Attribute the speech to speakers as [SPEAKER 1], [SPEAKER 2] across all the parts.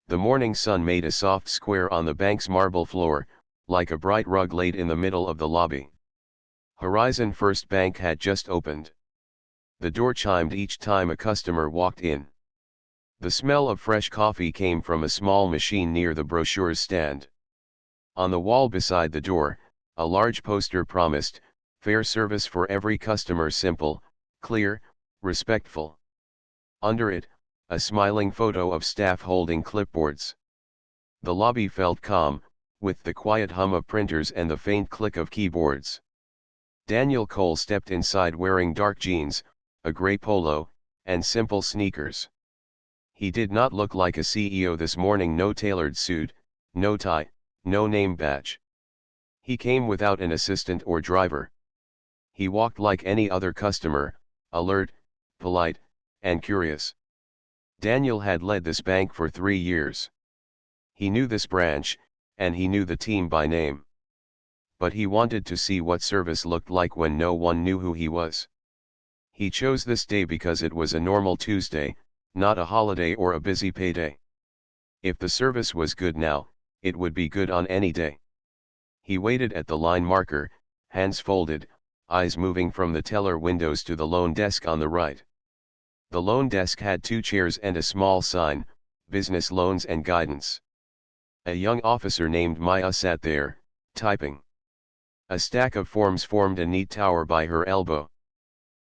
[SPEAKER 1] The morning sun made a soft square on the bank's marble floor, like a bright rug laid in the middle of the lobby. Horizon First Bank had just opened. The door chimed each time a customer walked in. The smell of fresh coffee came from a small machine near the brochures stand. On the wall beside the door, a large poster promised, "Fair service for every customer, simple, clear, respectful." Under it, a smiling photo of staff holding clipboards. The lobby felt calm, with the quiet hum of printers and the faint click of keyboards. Daniel Cole stepped inside wearing dark jeans, a gray polo, and simple sneakers. He did not look like a CEO this morning. No tailored suit, no tie, no name badge. He came without an assistant or driver. He walked like any other customer, alert, polite, and curious. Daniel had led this bank for 3 years. He knew this branch, and he knew the team by name. But he wanted to see what service looked like when no one knew who he was. He chose this day because it was a normal Tuesday, not a holiday or a busy payday. If the service was good now, it would be good on any day. He waited at the line marker, hands folded, eyes moving from the teller windows to the loan desk on the right. The loan desk had 2 chairs and a small sign, "Business Loans and Guidance." A young officer named Maya sat there, typing. A stack of forms formed a neat tower by her elbow.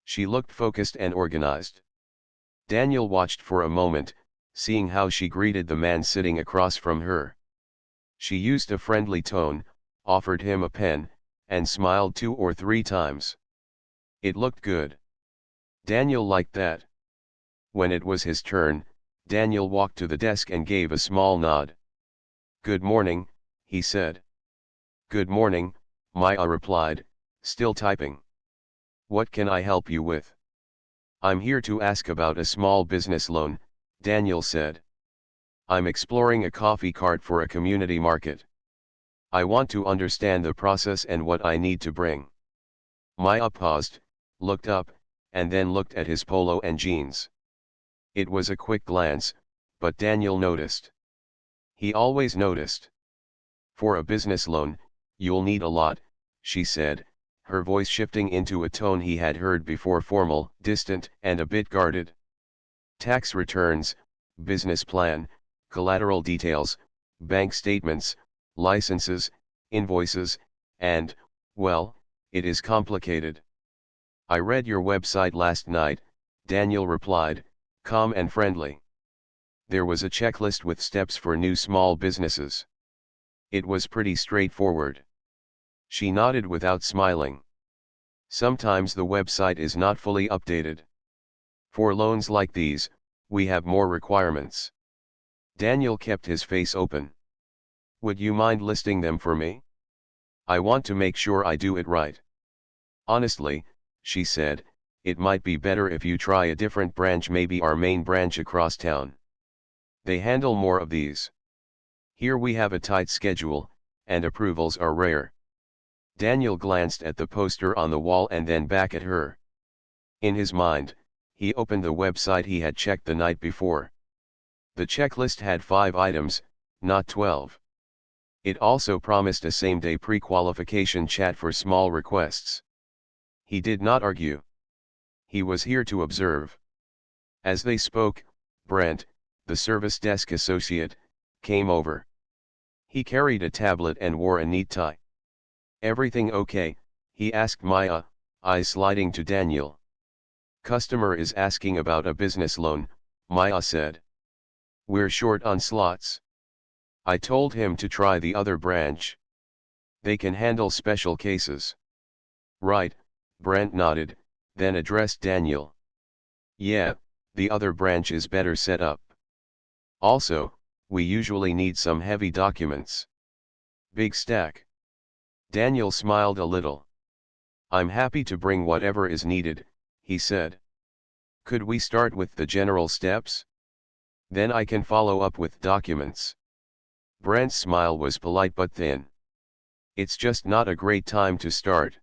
[SPEAKER 1] She looked focused and organized. Daniel watched for a moment, seeing how she greeted the man sitting across from her. She used a friendly tone, offered him a pen, and smiled 2 or 3 times. It looked good. Daniel liked that. When it was his turn, Daniel walked to the desk and gave a small nod. "Good morning," he said. "Good morning," Maya replied, still typing. "What can I help you with?" "I'm here to ask about a small business loan," Daniel said. "I'm exploring a coffee cart for a community market. I want to understand the process and what I need to bring." Maya paused, looked up, and then looked at his polo and jeans. It was a quick glance, but Daniel noticed. He always noticed. "For a business loan, you'll need a lot," she said, her voice shifting into a tone he had heard before, formal, distant, and a bit guarded. "Tax returns, business plan, collateral details, bank statements, licenses, invoices, and, well, it is complicated." "I read your website last night," Daniel replied, calm and friendly. There was a checklist with steps for new small businesses. It was pretty straightforward. She nodded without smiling. "Sometimes the website is not fully updated. For loans like these, we have more requirements." Daniel kept his face open. "Would you mind listing them for me? I want to make sure I do it right." "Honestly," she said, "it might be better if you try a different branch, maybe our main branch across town. They handle more of these. Here we have a tight schedule, and approvals are rare." Daniel glanced at the poster on the wall and then back at her. In his mind, he opened the website he had checked the night before. The checklist had 5 items, not 12. It also promised a same-day pre-qualification chat for small requests. He did not argue. He was here to observe. As they spoke, Brent, the service desk associate, came over. He carried a tablet and wore a neat tie. "Everything okay?" he asked Maya, eyes sliding to Daniel. "Customer is asking about a business loan," Maya said. "We're short on slots. I told him to try the other branch. They can handle special cases." "Right," Brent nodded, then addressed Daniel. "Yeah, the other branch is better set up. Also, we usually need some heavy documents." "Big stack." Daniel smiled a little. "I'm happy to bring whatever is needed," he said. "Could we start with the general steps? Then I can follow up with documents." Brent's smile was polite but thin. "It's just not a great time to start.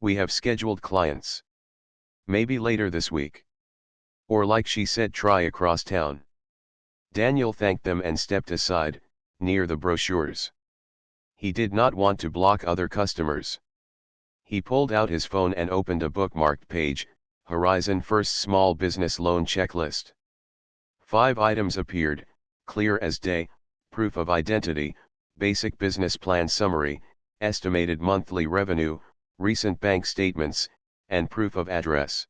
[SPEAKER 1] We have scheduled clients. Maybe later this week. Or, like she said, try across town." Daniel thanked them and stepped aside, near the brochures. He did not want to block other customers. He pulled out his phone and opened a bookmarked page, Horizon First Small Business Loan Checklist. 5 items appeared, clear as day: proof of identity, basic business plan summary, estimated monthly revenue, recent bank statements, and proof of address.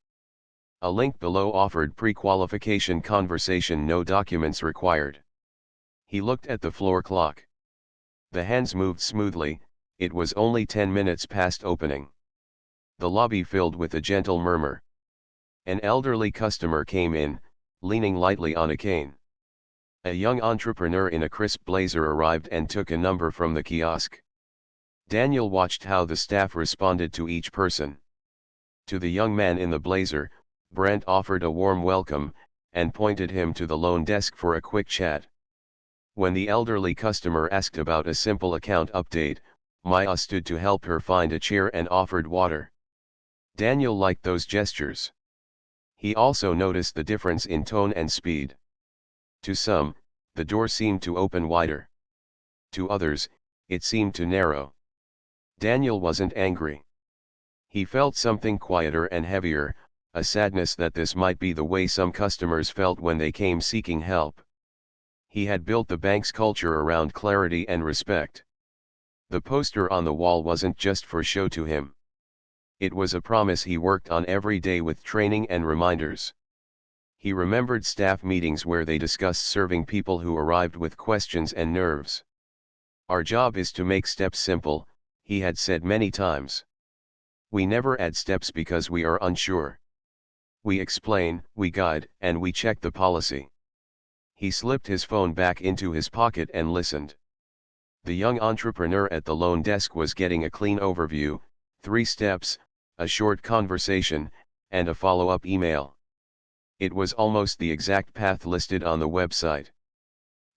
[SPEAKER 1] A link below offered pre-qualification conversation, no documents required. He looked at the floor clock. The hands moved smoothly, it was only 10 minutes past opening. The lobby filled with a gentle murmur. An elderly customer came in, leaning lightly on a cane. A young entrepreneur in a crisp blazer arrived and took a number from the kiosk. Daniel watched how the staff responded to each person. To the young man in the blazer, Brent offered a warm welcome, and pointed him to the loan desk for a quick chat. When the elderly customer asked about a simple account update, Maya stood to help her find a chair and offered water. Daniel liked those gestures. He also noticed the difference in tone and speed. To some, the door seemed to open wider. To others, it seemed to narrow. Daniel wasn't angry. He felt something quieter and heavier, a sadness that this might be the way some customers felt when they came seeking help. He had built the bank's culture around clarity and respect. The poster on the wall wasn't just for show to him. It was a promise he worked on every day with training and reminders. He remembered staff meetings where they discussed serving people who arrived with questions and nerves. Our job is to make steps simple, he had said many times. We never add steps because we are unsure. We explain, we guide, and we check the policy. He slipped his phone back into his pocket and listened. The young entrepreneur at the loan desk was getting a clean overview: 3 steps, a short conversation, and a follow-up email. It was almost the exact path listed on the website.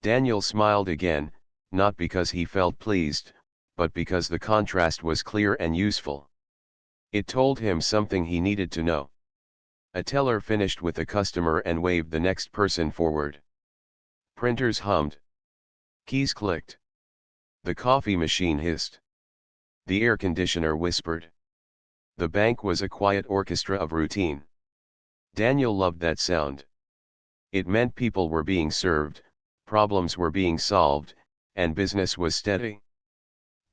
[SPEAKER 1] Daniel smiled again, not because he felt pleased, but because the contrast was clear and useful. It told him something he needed to know. A teller finished with a customer and waved the next person forward. Printers hummed. Keys clicked. The coffee machine hissed. The air conditioner whispered. The bank was a quiet orchestra of routine. Daniel loved that sound. It meant people were being served, problems were being solved, and business was steady.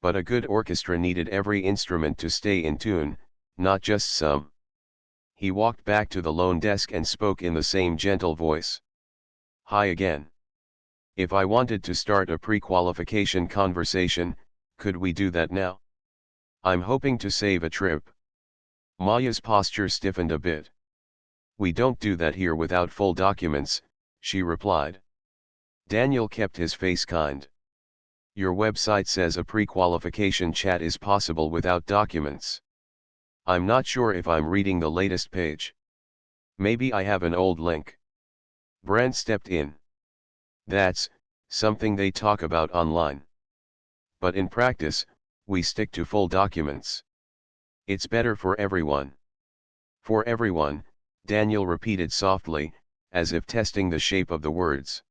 [SPEAKER 1] But a good orchestra needed every instrument to stay in tune, not just some. He walked back to the loan desk and spoke in the same gentle voice. Hi again. If I wanted to start a pre-qualification conversation, could we do that now? I'm hoping to save a trip. Maya's posture stiffened a bit. We don't do that here without full documents, she replied. Daniel kept his face kind. Your website says a pre-qualification chat is possible without documents. I'm not sure if I'm reading the latest page. Maybe I have an old link. Brent stepped in. That's something they talk about online. But in practice, we stick to full documents. It's better for everyone. For everyone, Daniel repeated softly, as if testing the shape of the words.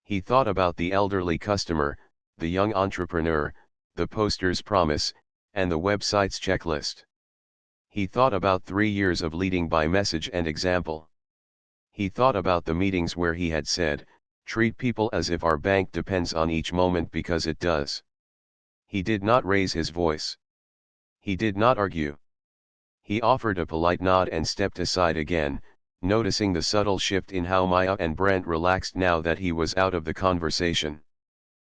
[SPEAKER 1] He thought about the elderly customer, the young entrepreneur, the poster's promise, and the website's checklist. He thought about 3 years of leading by message and example. He thought about the meetings where he had said, treat people as if our bank depends on each moment, because it does. He did not raise his voice. He did not argue. He offered a polite nod and stepped aside again, noticing the subtle shift in how Maya and Brent relaxed now that he was out of the conversation.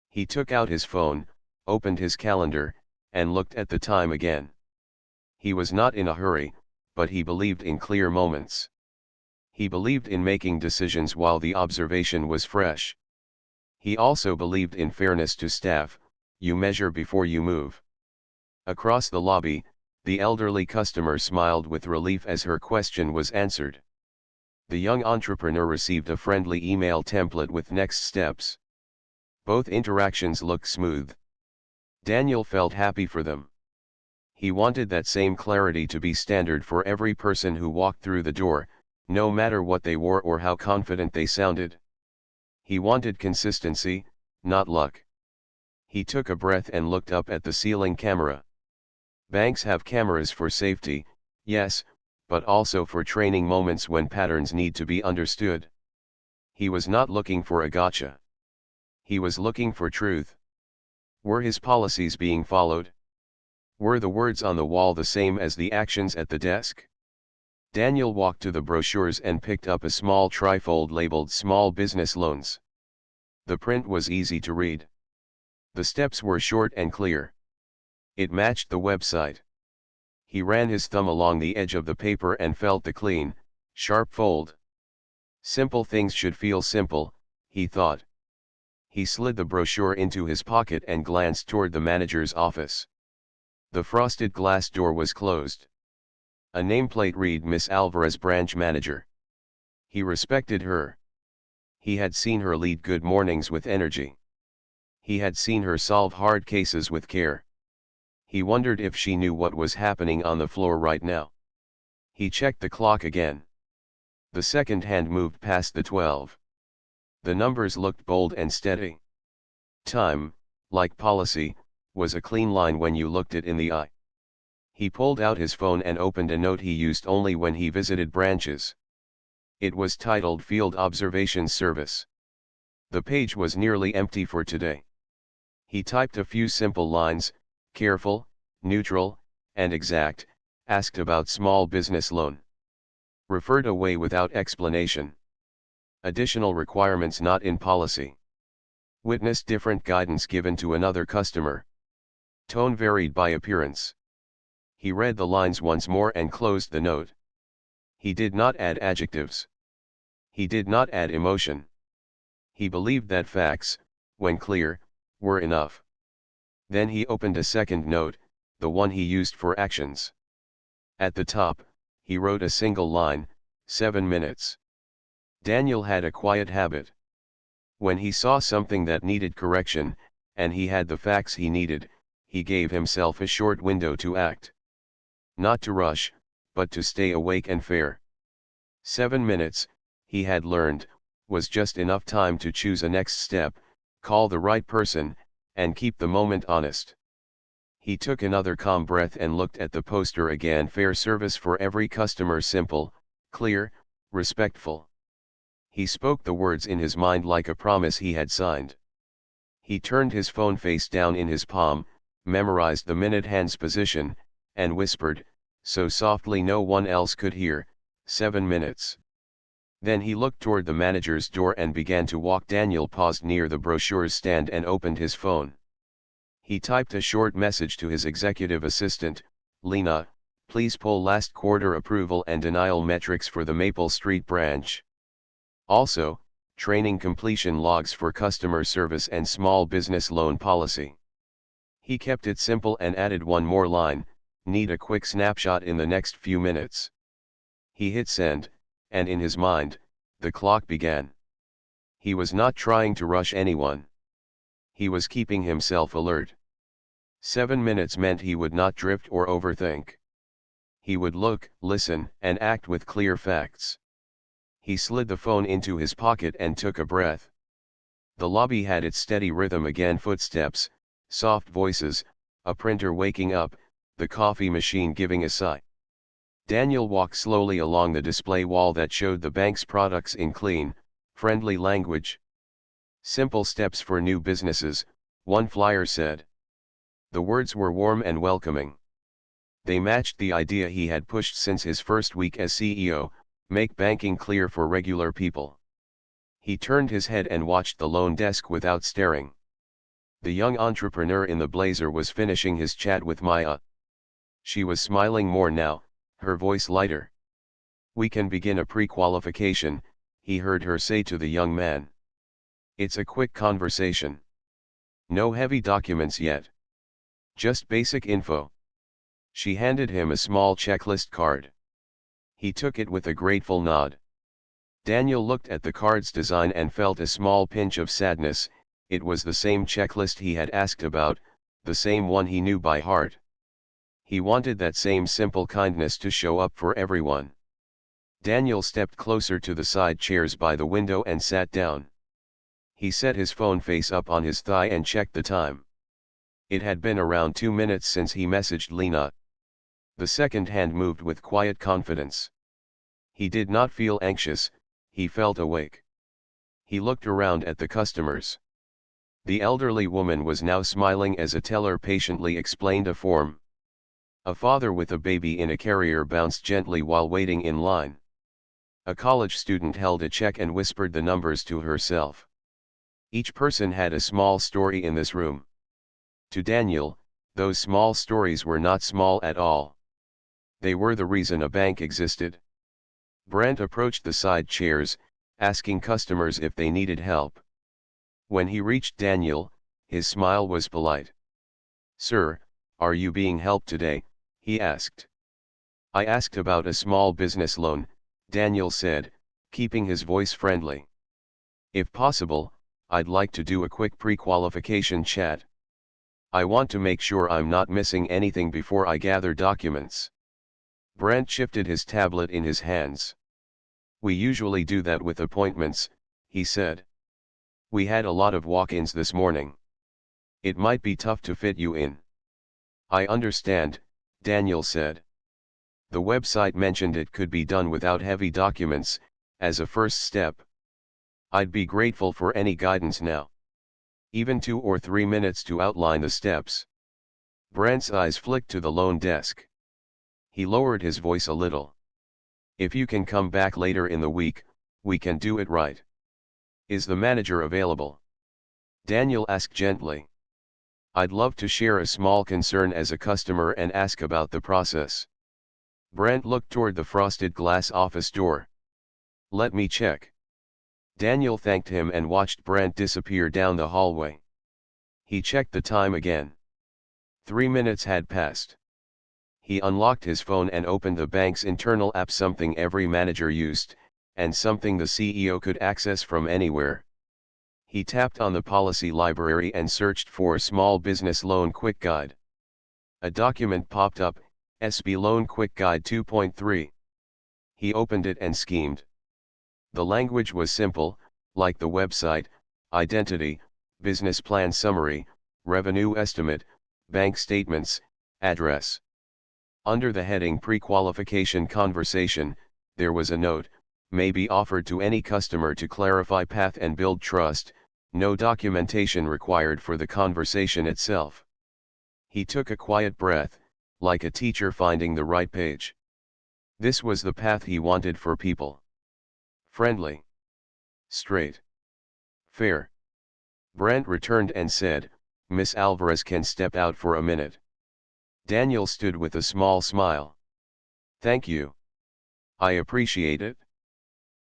[SPEAKER 1] He took out his phone, opened his calendar, and looked at the time again. He was not in a hurry, but he believed in clear moments. He believed in making decisions while the observation was fresh. He also believed in fairness to staff: you measure before you move. Across the lobby, the elderly customer smiled with relief as her question was answered. The young entrepreneur received a friendly email template with next steps. Both interactions looked smooth. Daniel felt happy for them. He wanted that same clarity to be standard for every person who walked through the door, no matter what they wore or how confident they sounded. He wanted consistency, not luck. He took a breath and looked up at the ceiling camera. Banks have cameras for safety, yes, but also for training moments when patterns need to be understood. He was not looking for a gotcha. He was looking for truth. Were his policies being followed? Were the words on the wall the same as the actions at the desk? Daniel walked to the brochures and picked up a small trifold labeled Small Business Loans. The print was easy to read. The steps were short and clear. It matched the website. He ran his thumb along the edge of the paper and felt the clean, sharp fold. Simple things should feel simple, he thought. He slid the brochure into his pocket and glanced toward the manager's office. The frosted glass door was closed. A nameplate read Miss Alvarez, branch manager. He respected her. He had seen her lead good mornings with energy. He had seen her solve hard cases with care. He wondered if she knew what was happening on the floor right now. He checked the clock again. The second hand moved past the 12. The numbers looked bold and steady. Time, like policy, was a clean line when you looked it in the eye. He pulled out his phone and opened a note he used only when he visited branches. It was titled Field Observation Service. The page was nearly empty for today. He typed a few simple lines, careful, neutral, and exact, asked about small business loan. Referred away without explanation. Additional requirements not in policy. Witnessed different guidance given to another customer. Tone varied by appearance. He read the lines once more and closed the note. He did not add adjectives. He did not add emotion. He believed that facts, when clear, were enough. Then he opened a second note, the one he used for actions. At the top, he wrote a single line, 7 minutes. Daniel had a quiet habit. When he saw something that needed correction, and he had the facts he needed, he gave himself a short window to act. Not to rush, but to stay awake and fair. 7 minutes, he had learned, was just enough time to choose a next step, call the right person, and keep the moment honest. He took another calm breath and looked at the poster again. Fair service for every customer, simple, clear, respectful. He spoke the words in his mind like a promise he had signed. He turned his phone face down in his palm, memorized the minute hand's position, and whispered, so softly no one else could hear, 7 minutes. Then he looked toward the manager's door and began to walk. Daniel paused near the brochure's stand and opened his phone. He typed a short message to his executive assistant, Lena, please pull last quarter approval and denial metrics for the Maple Street branch. Also, training completion logs for customer service and small business loan policy. He kept it simple and added one more line, need a quick snapshot in the next few minutes. He hit send, and in his mind, the clock began. He was not trying to rush anyone. He was keeping himself alert. 7 minutes meant he would not drift or overthink. He would look, listen, and act with clear facts. He slid the phone into his pocket and took a breath. The lobby had its steady rhythm again, footsteps, soft voices, a printer waking up, the coffee machine giving a sigh. Daniel walked slowly along the display wall that showed the bank's products in clean, friendly language. Simple steps for new businesses, one flyer said. The words were warm and welcoming. They matched the idea he had pushed since his first week as CEO, make banking clear for regular people. He turned his head and watched the loan desk without staring. The young entrepreneur in the blazer was finishing his chat with Maya. She was smiling more now, her voice lighter. We can begin a pre-qualification, he heard her say to the young man. It's a quick conversation. No heavy documents yet. Just basic info. She handed him a small checklist card. He took it with a grateful nod. Daniel looked at the card's design and felt a small pinch of sadness. It was the same checklist he had asked about, the same one he knew by heart. He wanted that same simple kindness to show up for everyone. Daniel stepped closer to the side chairs by the window and sat down. He set his phone face up on his thigh and checked the time. It had been around 2 minutes since he messaged Lena. The second hand moved with quiet confidence. He did not feel anxious, he felt awake. He looked around at the customers. The elderly woman was now smiling as a teller patiently explained a form. A father with a baby in a carrier bounced gently while waiting in line. A college student held a check and whispered the numbers to herself. Each person had a small story in this room. To Daniel, those small stories were not small at all. They were the reason a bank existed. Brent approached the side chairs, asking customers if they needed help. When he reached Daniel, his smile was polite. "Sir, are you being helped today?" he asked. "I asked about a small business loan," Daniel said, keeping his voice friendly. "If possible, I'd like to do a quick pre-qualification chat. I want to make sure I'm not missing anything before I gather documents." Brent shifted his tablet in his hands. "We usually do that with appointments," he said. "We had a lot of walk-ins this morning. It might be tough to fit you in." "I understand," Daniel said. The website mentioned it could be done without heavy documents, as a first step. "I'd be grateful for any guidance now. Even 2 or 3 minutes to outline the steps." Brent's eyes flicked to the loan desk. He lowered his voice a little. "If you can come back later in the week, we can do it right." "Is the manager available?" Daniel asked gently. "I'd love to share a small concern as a customer and ask about the process." Brent looked toward the frosted glass office door. "Let me check." Daniel thanked him and watched Brent disappear down the hallway. He checked the time again. 3 minutes had passed. He unlocked his phone and opened the bank's internal app, something every manager used, and something the CEO could access from anywhere. He tapped on the policy library and searched for Small Business Loan Quick Guide. A document popped up, SB Loan Quick Guide 2.3. He opened it and schemed. The language was simple, like the website: identity, business plan summary, revenue estimate, bank statements, address. Under the heading Pre-Qualification Conversation, there was a note: "May be offered to any customer to clarify path and build trust, no documentation required for the conversation itself." He took a quiet breath, like a teacher finding the right page. This was the path he wanted for people. Friendly. Straight. Fair. Brent returned and said, "Miss Alvarez can step out for a minute." Daniel stood with a small smile. "Thank you. I appreciate it."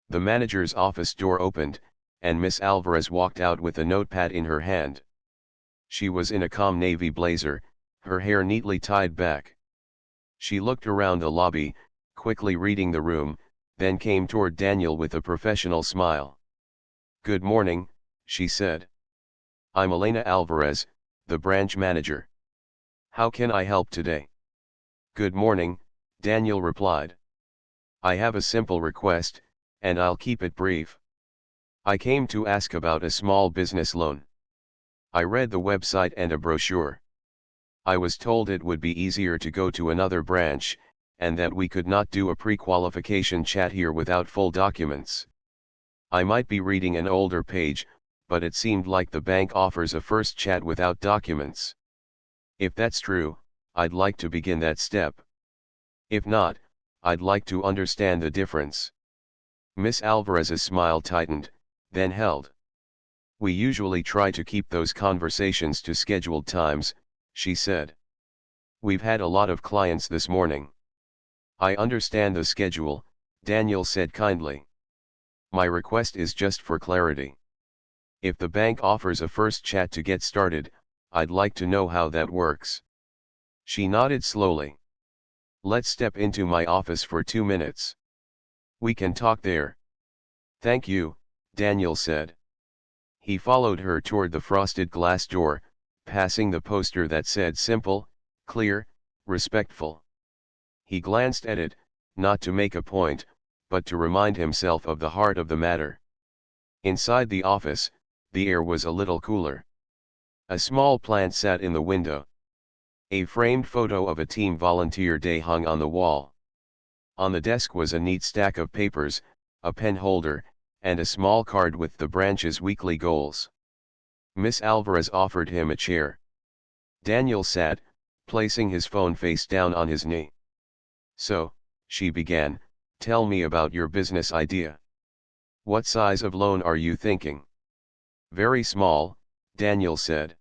[SPEAKER 1] The manager's office door opened, and Miss Alvarez walked out with a notepad in her hand. She was in a calm navy blazer, her hair neatly tied back. She looked around the lobby, quickly reading the room, then came toward Daniel with a professional smile. "Good morning," she said. "I'm Elena Alvarez, the branch manager. How can I help today?" "Good morning," Daniel replied. "I have a simple request, and I'll keep it brief. I came to ask about a small business loan. I read the website and a brochure. I was told it would be easier to go to another branch, and that we could not do a pre-qualification chat here without full documents. I might be reading an older page, but it seemed like the bank offers a first chat without documents. If that's true, I'd like to begin that step. If not, I'd like to understand the difference." Miss Alvarez's smile tightened, then held. "We usually try to keep those conversations to scheduled times," she said. "We've had a lot of clients this morning." "I understand the schedule," Daniel said kindly. "My request is just for clarity. If the bank offers a first chat to get started, I'd like to know how that works." She nodded slowly. "Let's step into my office for 2 minutes. We can talk there." "Thank you," Daniel said. He followed her toward the frosted glass door, passing the poster that said simple, clear, respectful. He glanced at it, not to make a point, but to remind himself of the heart of the matter. Inside the office, the air was a little cooler. A small plant sat in the window. A framed photo of a team volunteer day hung on the wall. On the desk was a neat stack of papers, a pen holder, and a small card with the branch's weekly goals. Miss Alvarez offered him a chair. Daniel sat, placing his phone face down on his knee. "So," she began, "tell me about your business idea. What size of loan are you thinking?" "Very small," Daniel said.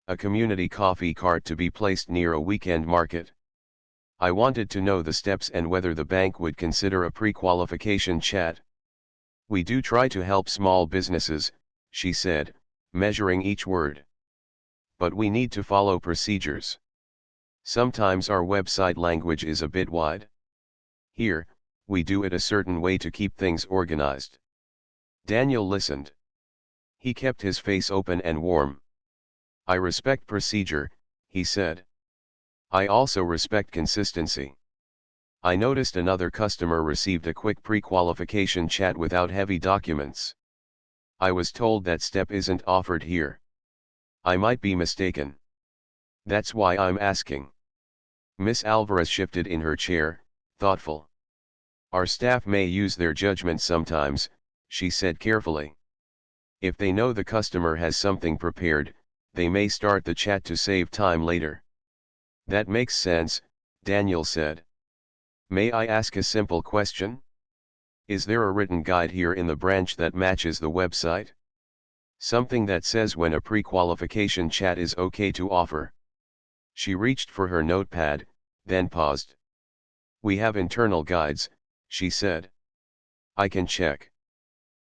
[SPEAKER 1] "A community coffee cart to be placed near a weekend market. I wanted to know the steps and whether the bank would consider a pre-qualification chat." "We do try to help small businesses," she said, measuring each word. "But we need to follow procedures. Sometimes our website language is a bit wide. Here, we do it a certain way to keep things organized." Daniel listened. He kept his face open and warm. "I respect procedure," he said. "I also respect consistency. I noticed another customer received a quick pre-qualification chat without heavy documents. I was told that step isn't offered here. I might be mistaken. That's why I'm asking." Miss Alvarez shifted in her chair, thoughtful. "Our staff may use their judgment sometimes," she said carefully. "If they know the customer has something prepared, they may start the chat to save time later." "That makes sense," Daniel said. "May I ask a simple question? Is there a written guide here in the branch that matches the website? Something that says when a pre-qualification chat is okay to offer?" She reached for her notepad, then paused. "We have internal guides," she said. "I can check."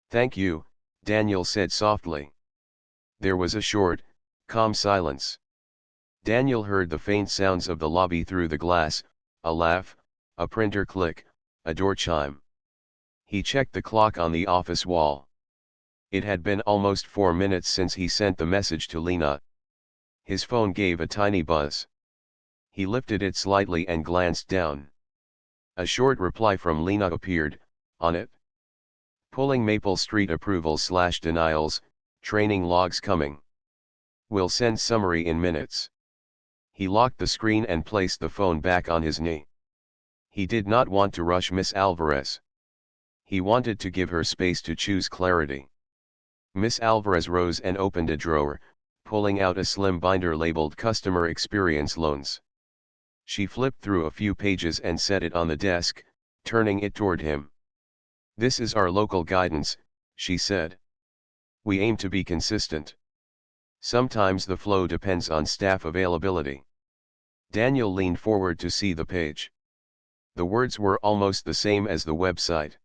[SPEAKER 1] "Thank you," Daniel said softly. There was a short, calm silence. Daniel heard the faint sounds of the lobby through the glass, a laugh, a printer click, a door chime. He checked the clock on the office wall. It had been almost 4 minutes since he sent the message to Lena. His phone gave a tiny buzz. He lifted it slightly and glanced down. A short reply from Lena appeared, on it. "Pulling Maple Street approvals/denials, training logs coming. Will send summary in minutes." He locked the screen and placed the phone back on his knee. He did not want to rush Miss Alvarez. He wanted to give her space to choose clarity. Miss Alvarez rose and opened a drawer, pulling out a slim binder labeled Customer Experience Loans. She flipped through a few pages and set it on the desk, turning it toward him. "This is our local guidance," she said. "We aim to be consistent. Sometimes the flow depends on staff availability." Daniel leaned forward to see the page. The words were almost the same as the website.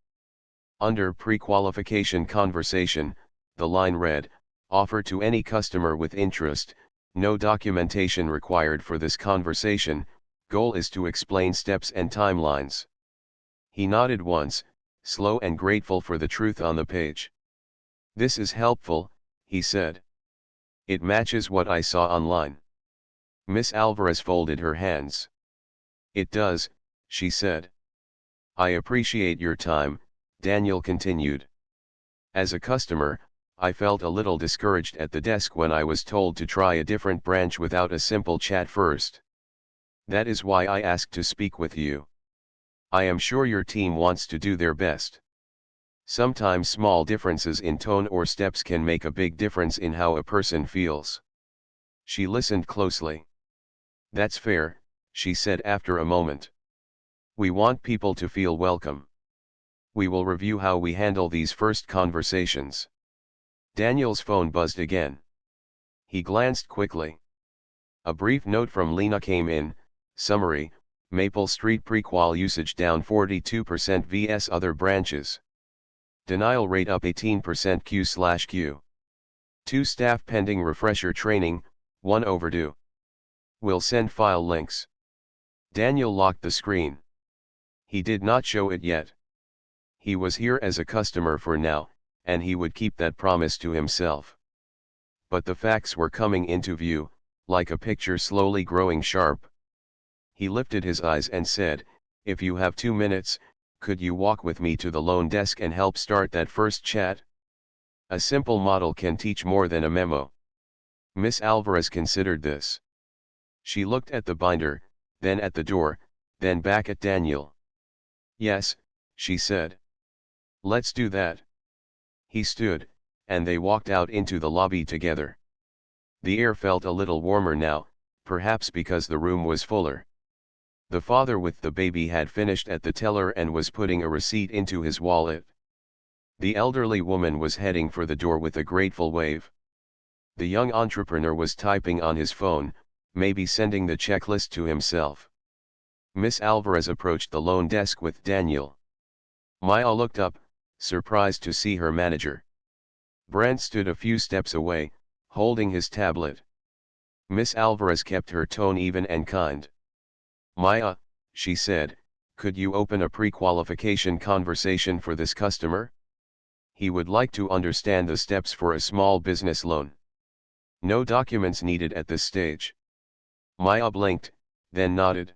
[SPEAKER 1] Under pre-qualification conversation, the line read, "Offer to any customer with interest, no documentation required for this conversation, goal is to explain steps and timelines." He nodded once, slow and grateful for the truth on the page. "This is helpful," he said. "It matches what I saw online." Miss Alvarez folded her hands. "It does," she said. "I appreciate your time," Daniel continued. "As a customer, I felt a little discouraged at the desk when I was told to try a different branch without a simple chat first. That is why I asked to speak with you. I am sure your team wants to do their best. Sometimes small differences in tone or steps can make a big difference in how a person feels." She listened closely. "That's fair," she said after a moment. "We want people to feel welcome. We will review how we handle these first conversations." Daniel's phone buzzed again. He glanced quickly. A brief note from Lena came in, summary, Maple Street prequal usage down 42% vs other branches. Denial rate up 18% Q/Q. 2 staff pending refresher training, 1 overdue. Will send file links. Daniel locked the screen. He did not show it yet. He was here as a customer for now, and he would keep that promise to himself. But the facts were coming into view, like a picture slowly growing sharp. He lifted his eyes and said, "If you have 2 minutes, could you walk with me to the loan desk and help start that first chat?" A simple model can teach more than a memo. Miss Alvarez considered this. She looked at the binder, then at the door, then back at Daniel. Yes, she said. Let's do that. He stood, and they walked out into the lobby together. The air felt a little warmer now, perhaps because the room was fuller. The father with the baby had finished at the teller and was putting a receipt into his wallet. The elderly woman was heading for the door with a grateful wave. The young entrepreneur was typing on his phone, maybe sending the checklist to himself. Miss Alvarez approached the loan desk with Daniel. Maya looked up, surprised to see her manager. Brent stood a few steps away, holding his tablet. Miss Alvarez kept her tone even and kind. Maya, she said, could you open a pre-qualification conversation for this customer? He would like to understand the steps for a small business loan. No documents needed at this stage. Maya blinked, then nodded.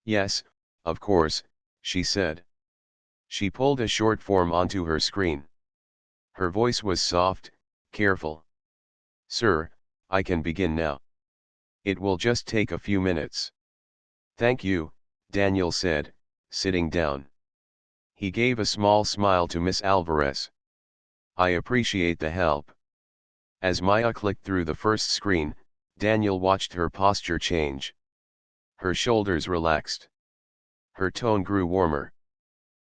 [SPEAKER 1] Yes, of course, she said. She pulled a short form onto her screen. Her voice was soft, careful. Sir, I can begin now. It will just take a few minutes. Thank you, Daniel said, sitting down. He gave a small smile to Miss Alvarez. I appreciate the help. As Maya clicked through the first screen, Daniel watched her posture change. Her shoulders relaxed. Her tone grew warmer.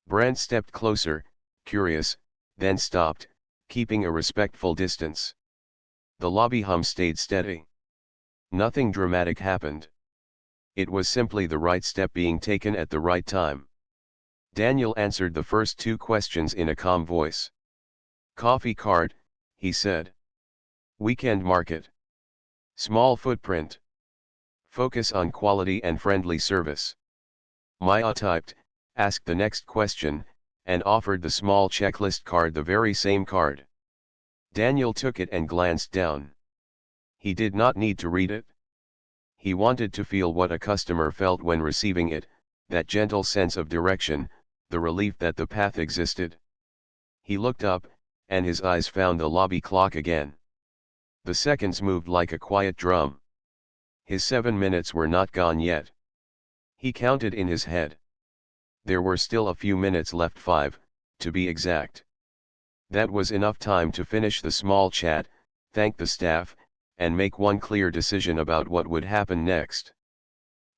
[SPEAKER 1] Brent stepped closer, curious, then stopped, keeping a respectful distance. The lobby hum stayed steady. Nothing dramatic happened. It was simply the right step being taken at the right time. Daniel answered the first two questions in a calm voice. Coffee cart, he said. Weekend market. Small footprint. Focus on quality and friendly service. Maya typed, asked the next question, and offered the small checklist card, the very same card. Daniel took it and glanced down. He did not need to read it. He wanted to feel what a customer felt when receiving it, that gentle sense of direction, the relief that the path existed. He looked up, and his eyes found the lobby clock again. The seconds moved like a quiet drum. His 7 minutes were not gone yet. He counted in his head. There were still a few minutes left, 5, to be exact. That was enough time to finish the small chat, thank the staff, and make one clear decision about what would happen next.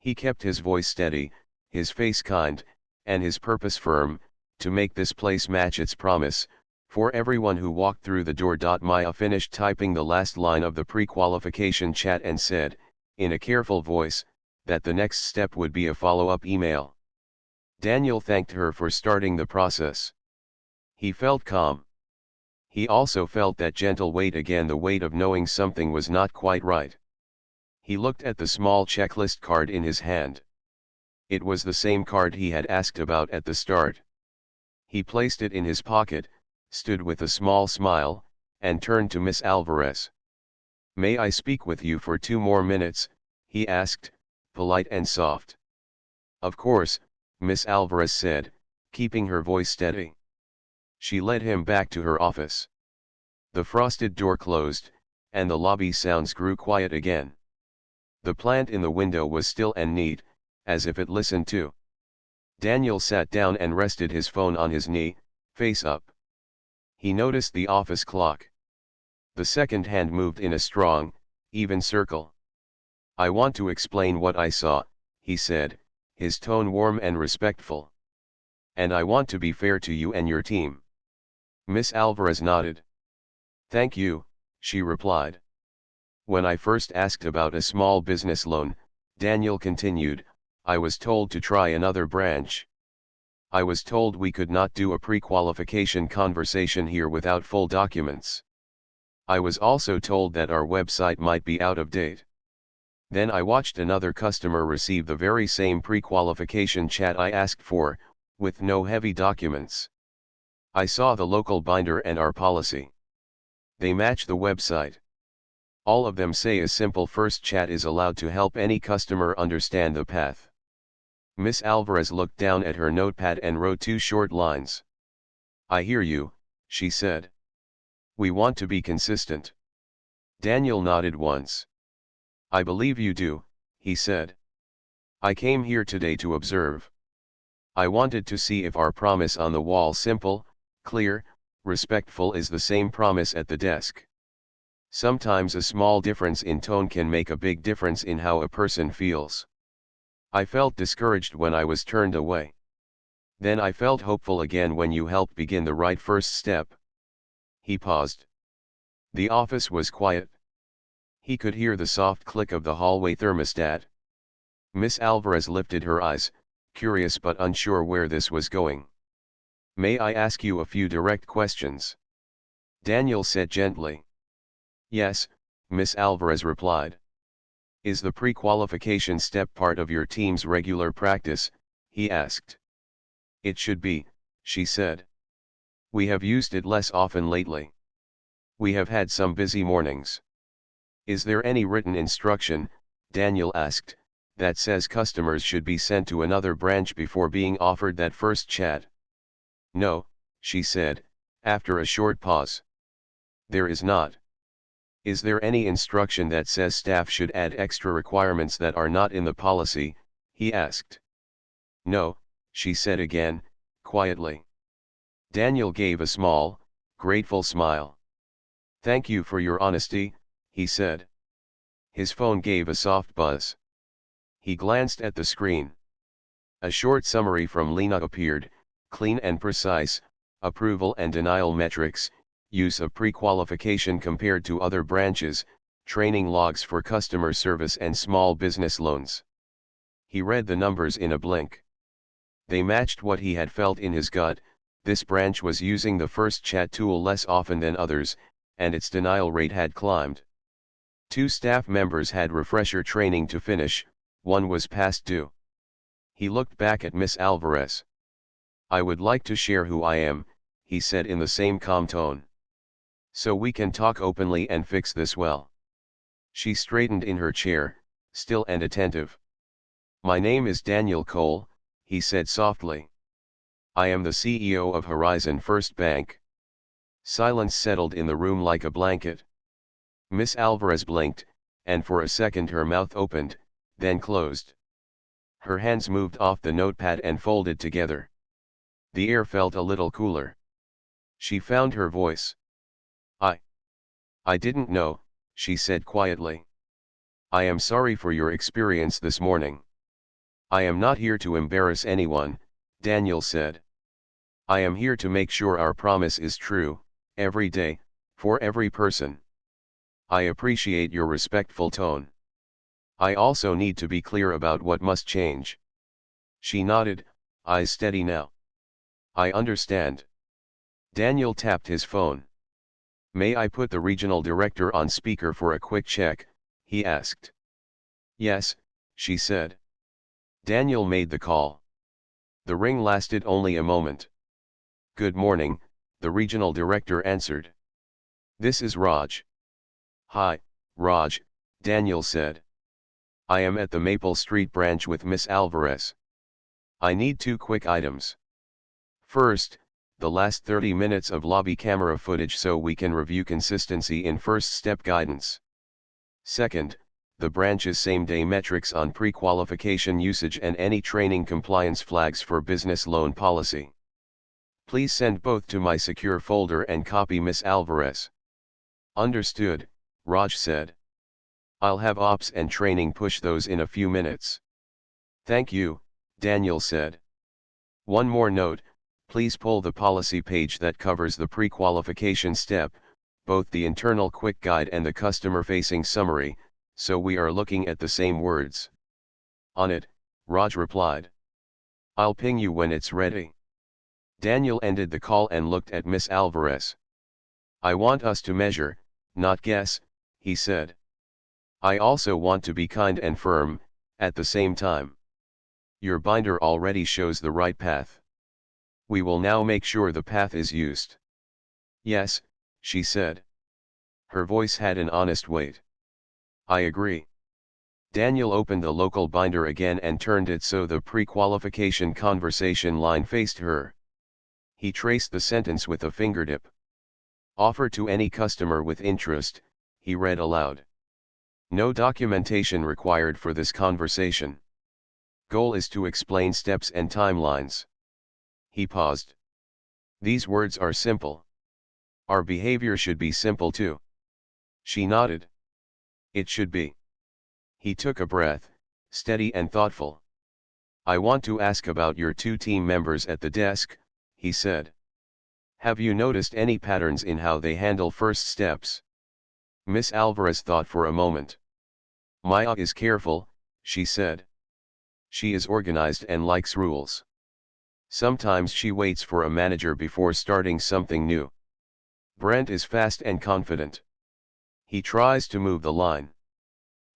[SPEAKER 1] He kept his voice steady, his face kind, and his purpose firm, to make this place match its promise, for everyone who walked through the door. Maya finished typing the last line of the pre-qualification chat and said, in a careful voice, that the next step would be a follow-up email. Daniel thanked her for starting the process. He felt calm. He also felt that gentle weight again, the weight of knowing something was not quite right. He looked at the small checklist card in his hand. It was the same card he had asked about at the start. He placed it in his pocket, stood with a small smile, and turned to Miss Alvarez. May I speak with you for 2 more minutes, he asked, polite and soft. Of course, Miss Alvarez said, keeping her voice steady. She led him back to her office. The frosted door closed, and the lobby sounds grew quiet again. The plant in the window was still and neat, as if it listened too. Daniel sat down and rested his phone on his knee, face up. He noticed the office clock. The second hand moved in a strong, even circle. I want to explain what I saw, he said, his tone warm and respectful. And I want to be fair to you and your team. Miss Alvarez nodded. Thank you, she replied. When I first asked about a small business loan, Daniel continued, I was told to try another branch. I was told we could not do a pre-qualification conversation here without full documents. I was also told that our website might be out of date. Then I watched another customer receive the very same pre-qualification chat I asked for, with no heavy documents. I saw the local binder and our policy. They match the website. All of them say a simple first chat is allowed to help any customer understand the path. Miss Alvarez looked down at her notepad and wrote 2 short lines. I hear you, she said. We want to be consistent. Daniel nodded once. I believe you do, he said. I came here today to observe. I wanted to see if our promise on the wall simple, clear, respectful is the same promise at the desk. Sometimes a small difference in tone can make a big difference in how a person feels. I felt discouraged when I was turned away. Then I felt hopeful again when you helped begin the right first step. He paused. The office was quiet. He could hear the soft click of the hallway thermostat. Miss Alvarez lifted her eyes, curious but unsure where this was going. May I ask you a few direct questions? Daniel said gently. Yes, Miss Alvarez replied. Is the pre-qualification step part of your team's regular practice? He asked. It should be, she said. We have used it less often lately. We have had some busy mornings. Is there any written instruction, Daniel asked, that says customers should be sent to another branch before being offered that first chat? No, she said, after a short pause. There is not. Is there any instruction that says staff should add extra requirements that are not in the policy? He asked. No, she said again, quietly. Daniel gave a small, grateful smile. Thank you for your honesty, he said. His phone gave a soft buzz. He glanced at the screen. A short summary from Lena appeared, clean and precise, approval and denial metrics, use of pre-qualification compared to other branches, training logs for customer service and small business loans. He read the numbers in a blink. They matched what he had felt in his gut. This branch was using the first chat tool less often than others, and its denial rate had climbed. 2 staff members had refresher training to finish, 1 was past due. He looked back at Miss Alvarez. I would like to share who I am, he said in the same calm tone. So we can talk openly and fix this well. She straightened in her chair, still and attentive. My name is Daniel Cole, he said softly. I am the CEO of Horizon First Bank. Silence settled in the room like a blanket. Miss Alvarez blinked, and for a second her mouth opened, then closed. Her hands moved off the notepad and folded together. The air felt a little cooler. She found her voice. I didn't know, she said quietly. I am sorry for your experience this morning. I am not here to embarrass anyone, Daniel said. I am here to make sure our promise is true, every day, for every person. I appreciate your respectful tone. I also need to be clear about what must change. She nodded, eyes steady now. I understand. Daniel tapped his phone. May I put the regional director on speaker for a quick check? He asked. Yes, she said. Daniel made the call. The ring lasted only a moment. Good morning, the regional director answered. This is Raj. Hi, Raj, Daniel said. I am at the Maple Street branch with Miss Alvarez. I need 2 quick items. First, the last 30 minutes of lobby camera footage so we can review consistency in first step guidance. Second, the branch's same-day metrics on pre-qualification usage and any training compliance flags for business loan policy. Please send both to my secure folder and copy Miss Alvarez. Understood, Raj said. I'll have ops and training push those in a few minutes. Thank you, Daniel said. One more note, please pull the policy page that covers the pre-qualification step, both the internal quick guide and the customer-facing summary, so we are looking at the same words. On it, Raj replied. I'll ping you when it's ready. Daniel ended the call and looked at Miss Alvarez. I want us to measure, not guess, he said. I also want to be kind and firm, at the same time. Your binder already shows the right path. We will now make sure the path is used. Yes, she said. Her voice had an honest weight. I agree. Daniel opened the local binder again and turned it so the pre-qualification conversation line faced her. He traced the sentence with a fingertip. Offer to any customer with interest, he read aloud. No documentation required for this conversation. Goal is to explain steps and timelines. He paused. These words are simple. Our behavior should be simple too. She nodded. It should be. He took a breath, steady and thoughtful. I want to ask about your two team members at the desk, he said. Have you noticed any patterns in how they handle first steps? Miss Alvarez thought for a moment. Maya is careful, she said. She is organized and likes rules. Sometimes she waits for a manager before starting something new. Brent is fast and confident. He tries to move the line.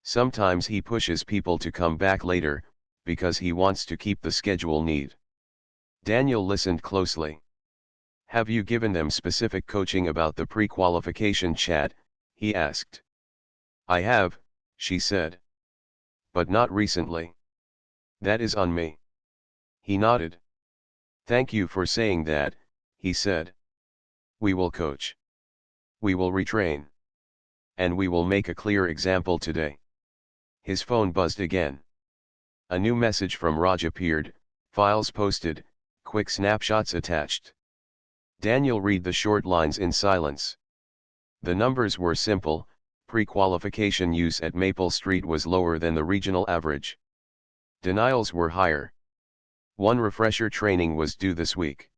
[SPEAKER 1] Sometimes he pushes people to come back later, because he wants to keep the schedule neat. Daniel listened closely. Have you given them specific coaching about the pre-qualification chat? He asked. I have, she said. But not recently. That is on me. He nodded. Thank you for saying that, he said. We will coach. We will retrain. And we will make a clear example today. His phone buzzed again. A new message from Raj appeared, files posted, quick snapshots attached. Daniel read the short lines in silence. The numbers were simple, pre-qualification use at Maple Street was lower than the regional average. Denials were higher. One refresher training was due this week.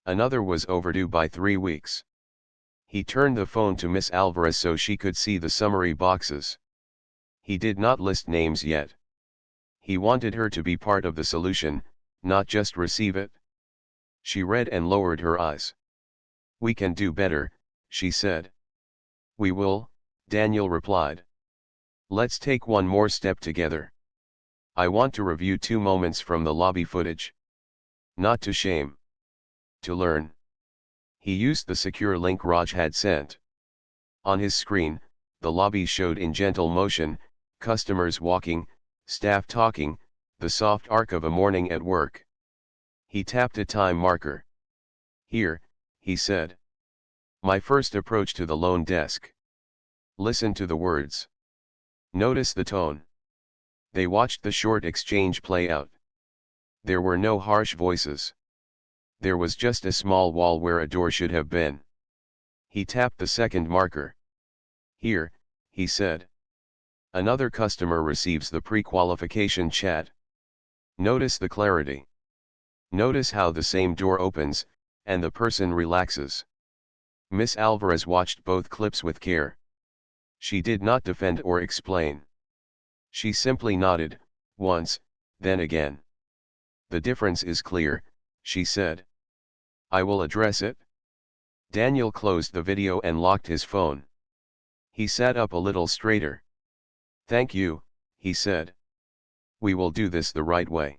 [SPEAKER 1] Another was overdue by 3 weeks. He turned the phone to Miss Alvarez so she could see the summary boxes. He did not list names yet. He wanted her to be part of the solution, not just receive it. She read and lowered her eyes. We can do better, she said. We will, Daniel replied. Let's take one more step together. I want to review 2 moments from the lobby footage. Not to shame. To learn. He used the secure link Raj had sent. On his screen, the lobby showed in gentle motion, customers walking, staff talking, the soft arc of a morning at work. He tapped a time marker. Here, he said. My first approach to the loan desk. Listen to the words. Notice the tone. They watched the short exchange play out. There were no harsh voices. There was just a small wall where a door should have been. He tapped the second marker. Here, he said. Another customer receives the pre-qualification chat. Notice the clarity. Notice how the same door opens, and the person relaxes. Miss Alvarez watched both clips with care. She did not defend or explain. She simply nodded, once, then again. The difference is clear, she said. I will address it. Daniel closed the video and locked his phone. He sat up a little straighter. Thank you, he said. We will do this the right way.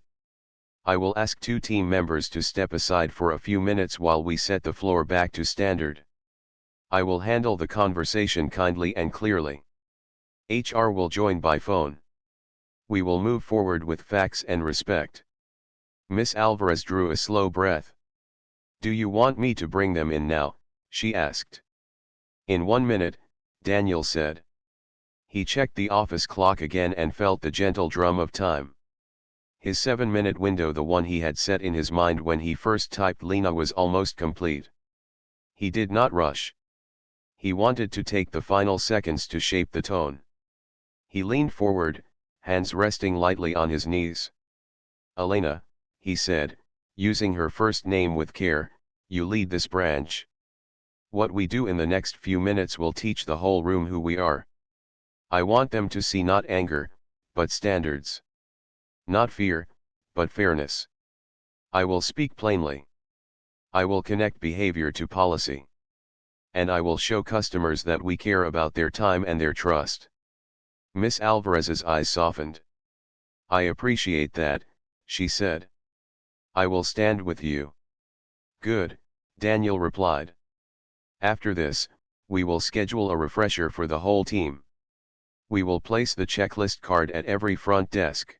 [SPEAKER 1] I will ask 2 team members to step aside for a few minutes while we set the floor back to standard. I will handle the conversation kindly and clearly. HR will join by phone. We will move forward with facts and respect. Miss Alvarez drew a slow breath. Do you want me to bring them in now? She asked. In 1 minute, Daniel said. He checked the office clock again and felt the gentle drum of time. His 7-minute window, the one he had set in his mind when he first typed Lena, was almost complete. He did not rush. He wanted to take the final seconds to shape the tone. He leaned forward, hands resting lightly on his knees. Elena, he said, using her first name with care, you lead this branch. What we do in the next few minutes will teach the whole room who we are. I want them to see not anger, but standards. Not fear, but fairness. I will speak plainly. I will connect behavior to policy. And I will show customers that we care about their time and their trust. Miss Alvarez's eyes softened. I appreciate that, she said. I will stand with you. Good, Daniel replied. After this, we will schedule a refresher for the whole team. We will place the checklist card at every front desk.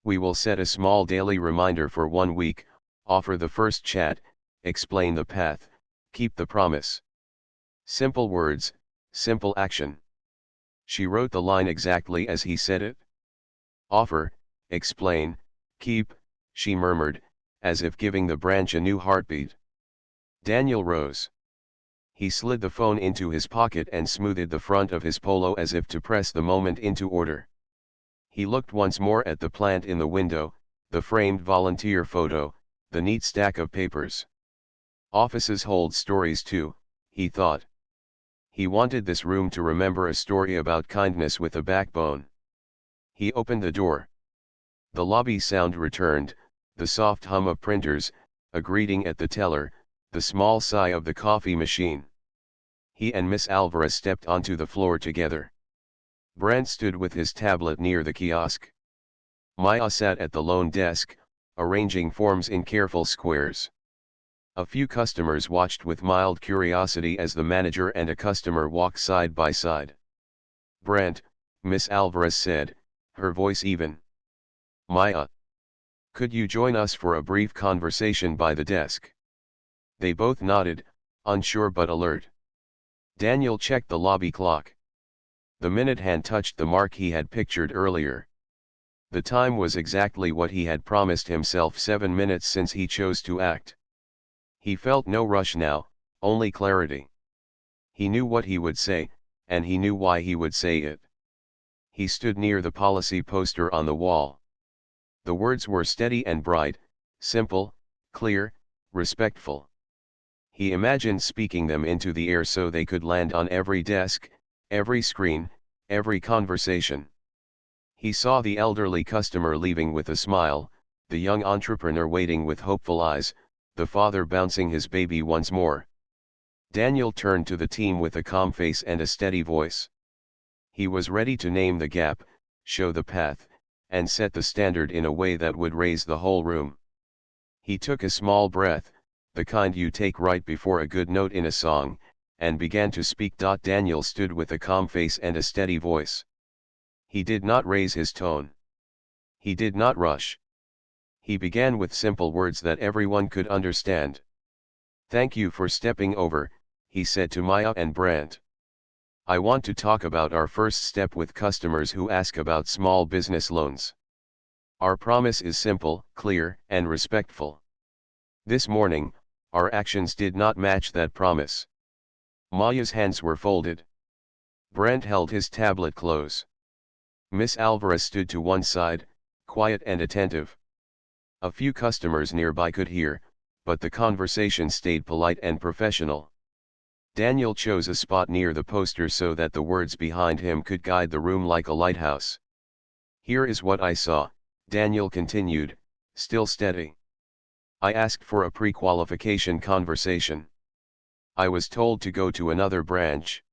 [SPEAKER 1] We will set a small daily reminder for 1 week, offer the first chat, explain the path, keep the promise. Simple words, simple action. She wrote the line exactly as he said it. Offer, explain, keep, she murmured, as if giving the branch a new heartbeat. Daniel rose. He slid the phone into his pocket and smoothed the front of his polo as if to press the moment into order. He looked once more at the plant in the window, the framed volunteer photo, the neat stack of papers. Offices hold stories too, he thought. He wanted this room to remember a story about kindness with a backbone. He opened the door. The lobby sound returned, the soft hum of printers, a greeting at the teller, the small sigh of the coffee machine. He and Miss Alvarez stepped onto the floor together. Brent stood with his tablet near the kiosk. Maya sat at the lone desk, arranging forms in careful squares. A few customers watched with mild curiosity as the manager and a customer walked side by side. Brent, Miss Alvarez said, her voice even. Maya. Could you join us for a brief conversation by the desk? They both nodded, unsure but alert. Daniel checked the lobby clock. The minute hand touched the mark he had pictured earlier. The time was exactly what he had promised himself 7 minutes since he chose to act. He felt no rush now, only clarity. He knew what he would say, and he knew why he would say it. He stood near the policy poster on the wall. The words were steady and bright, simple, clear, respectful. He imagined speaking them into the air so they could land on every desk, every screen, every conversation. He saw the elderly customer leaving with a smile, the young entrepreneur waiting with hopeful eyes, the father bouncing his baby once more. Daniel turned to the team with a calm face and a steady voice. He was ready to name the gap, show the path, and set the standard in a way that would raise the whole room. He took a small breath, the kind you take right before a good note in a song, and began to speak. Daniel stood with a calm face and a steady voice. He did not raise his tone. He did not rush. He began with simple words that everyone could understand. Thank you for stepping over, he said to Maya and Brant. I want to talk about our first step with customers who ask about small business loans. Our promise is simple, clear, and respectful. This morning, our actions did not match that promise. Maya's hands were folded. Brent held his tablet close. Miss Alvarez stood to one side, quiet and attentive. A few customers nearby could hear, but the conversation stayed polite and professional. Daniel chose a spot near the poster so that the words behind him could guide the room like a lighthouse. Here is what I saw, Daniel continued, still steady. I asked for a pre-qualification conversation. I was told to go to another branch.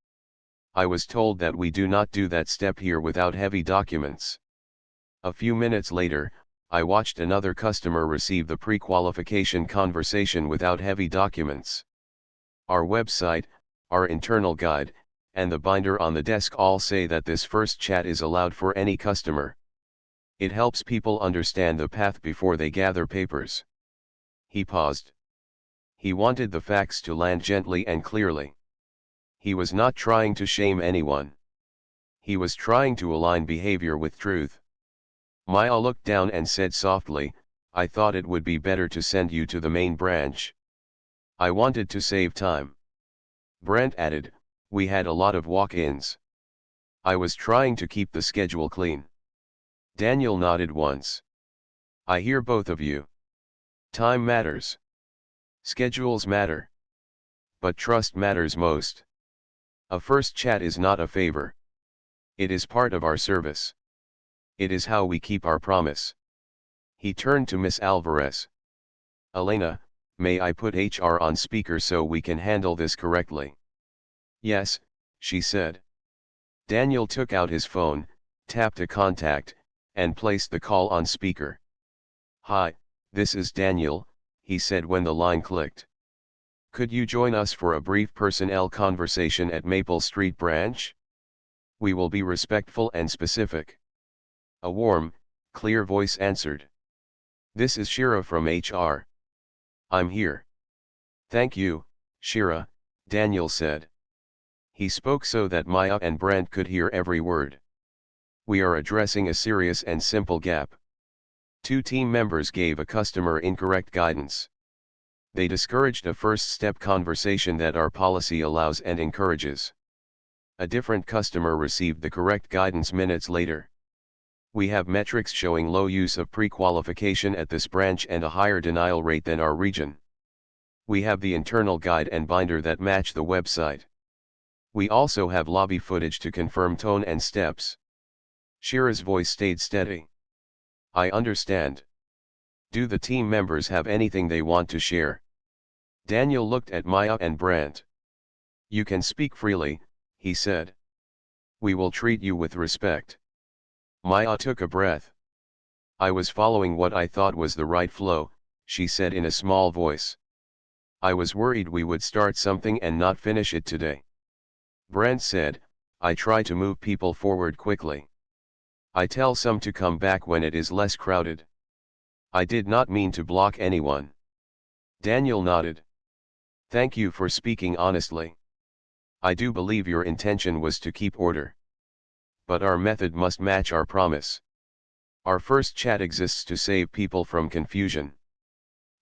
[SPEAKER 1] I was told that we do not do that step here without heavy documents. A few minutes later, I watched another customer receive the pre-qualification conversation without heavy documents. Our website, our internal guide, and the binder on the desk all say that this first chat is allowed for any customer. It helps people understand the path before they gather papers. He paused. He wanted the facts to land gently and clearly. He was not trying to shame anyone. He was trying to align behavior with truth. Maya looked down and said softly, I thought it would be better to send you to the main branch. I wanted to save time. Brent added, we had a lot of walk-ins. I was trying to keep the schedule clean. Daniel nodded once. I hear both of you. Time matters. Schedules matter. But trust matters most. A first chat is not a favor. It is part of our service. It is how we keep our promise. He turned to Miss Alvarez. Elena, may I put HR on speaker so we can handle this correctly? Yes, she said. Daniel took out his phone, tapped a contact, and placed the call on speaker. Hi, this is Daniel, he said when the line clicked. Could you join us for a brief personnel conversation at Maple Street branch? We will be respectful and specific. A warm, clear voice answered. This is Shira from HR. I'm here. Thank you, Shira, Daniel said. He spoke so that Maya and Brent could hear every word. We are addressing a serious and simple gap. Two team members gave a customer incorrect guidance. They discouraged a first-step conversation that our policy allows and encourages. A different customer received the correct guidance minutes later. We have metrics showing low use of pre-qualification at this branch and a higher denial rate than our region. We have the internal guide and binder that match the website. We also have lobby footage to confirm tone and steps. Shira's voice stayed steady. I understand. Do the team members have anything they want to share? Daniel looked at Maya and Brant. You can speak freely, he said. We will treat you with respect. Maya took a breath. I was following what I thought was the right flow, she said in a small voice. I was worried we would start something and not finish it today. Brent said, I try to move people forward quickly. I tell some to come back when it is less crowded. I did not mean to block anyone. Daniel nodded. Thank you for speaking honestly. I do believe your intention was to keep order. But our method must match our promise. Our first chat exists to save people from confusion.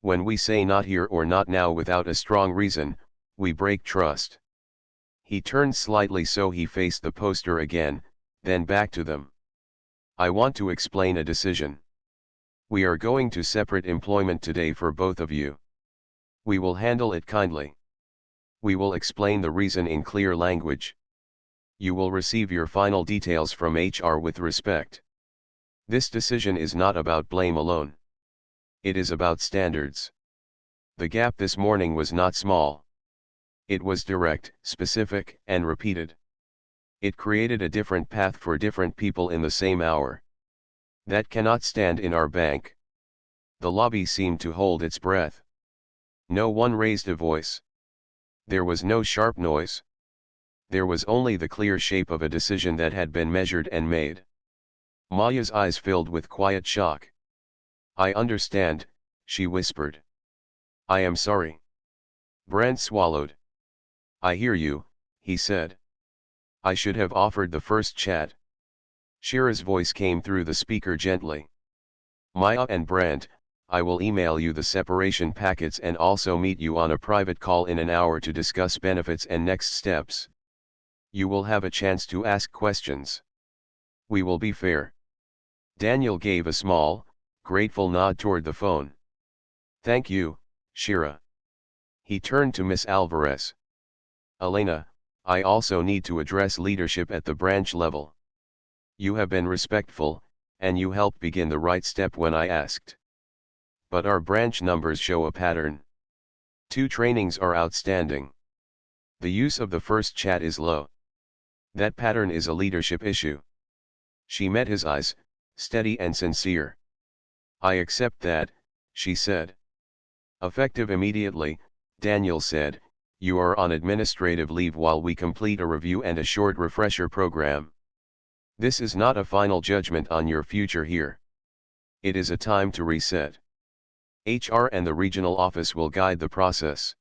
[SPEAKER 1] When we say not here or not now without a strong reason, we break trust. He turned slightly so he faced the poster again, then back to them. I want to explain a decision. We are going to separate employment today for both of you. We will handle it kindly. We will explain the reason in clear language. You will receive your final details from HR with respect. This decision is not about blame alone. It is about standards. The gap this morning was not small. It was direct, specific, and repeated. It created a different path for different people in the same hour. That cannot stand in our bank. The lobby seemed to hold its breath. No one raised a voice. There was no sharp noise. There was only the clear shape of a decision that had been measured and made. Maya's eyes filled with quiet shock. I understand, she whispered. I am sorry. Brent swallowed. I hear you, he said. I should have offered the first chat. Shira's voice came through the speaker gently. Maya and Brent, I will email you the separation packets and also meet you on a private call in an hour to discuss benefits and next steps. You will have a chance to ask questions. We will be fair. Daniel gave a small, grateful nod toward the phone. Thank you, Shira. He turned to Miss Alvarez. Elena, I also need to address leadership at the branch level. You have been respectful, and you helped begin the right step when I asked. But our branch numbers show a pattern. 2 trainings are outstanding. The use of the first chat is low. That pattern is a leadership issue. She met his eyes, steady and sincere. I accept that, she said. Effective immediately, Daniel said, you are on administrative leave while we complete a review and a short refresher program. This is not a final judgment on your future here. It is a time to reset. HR and the regional office will guide the process.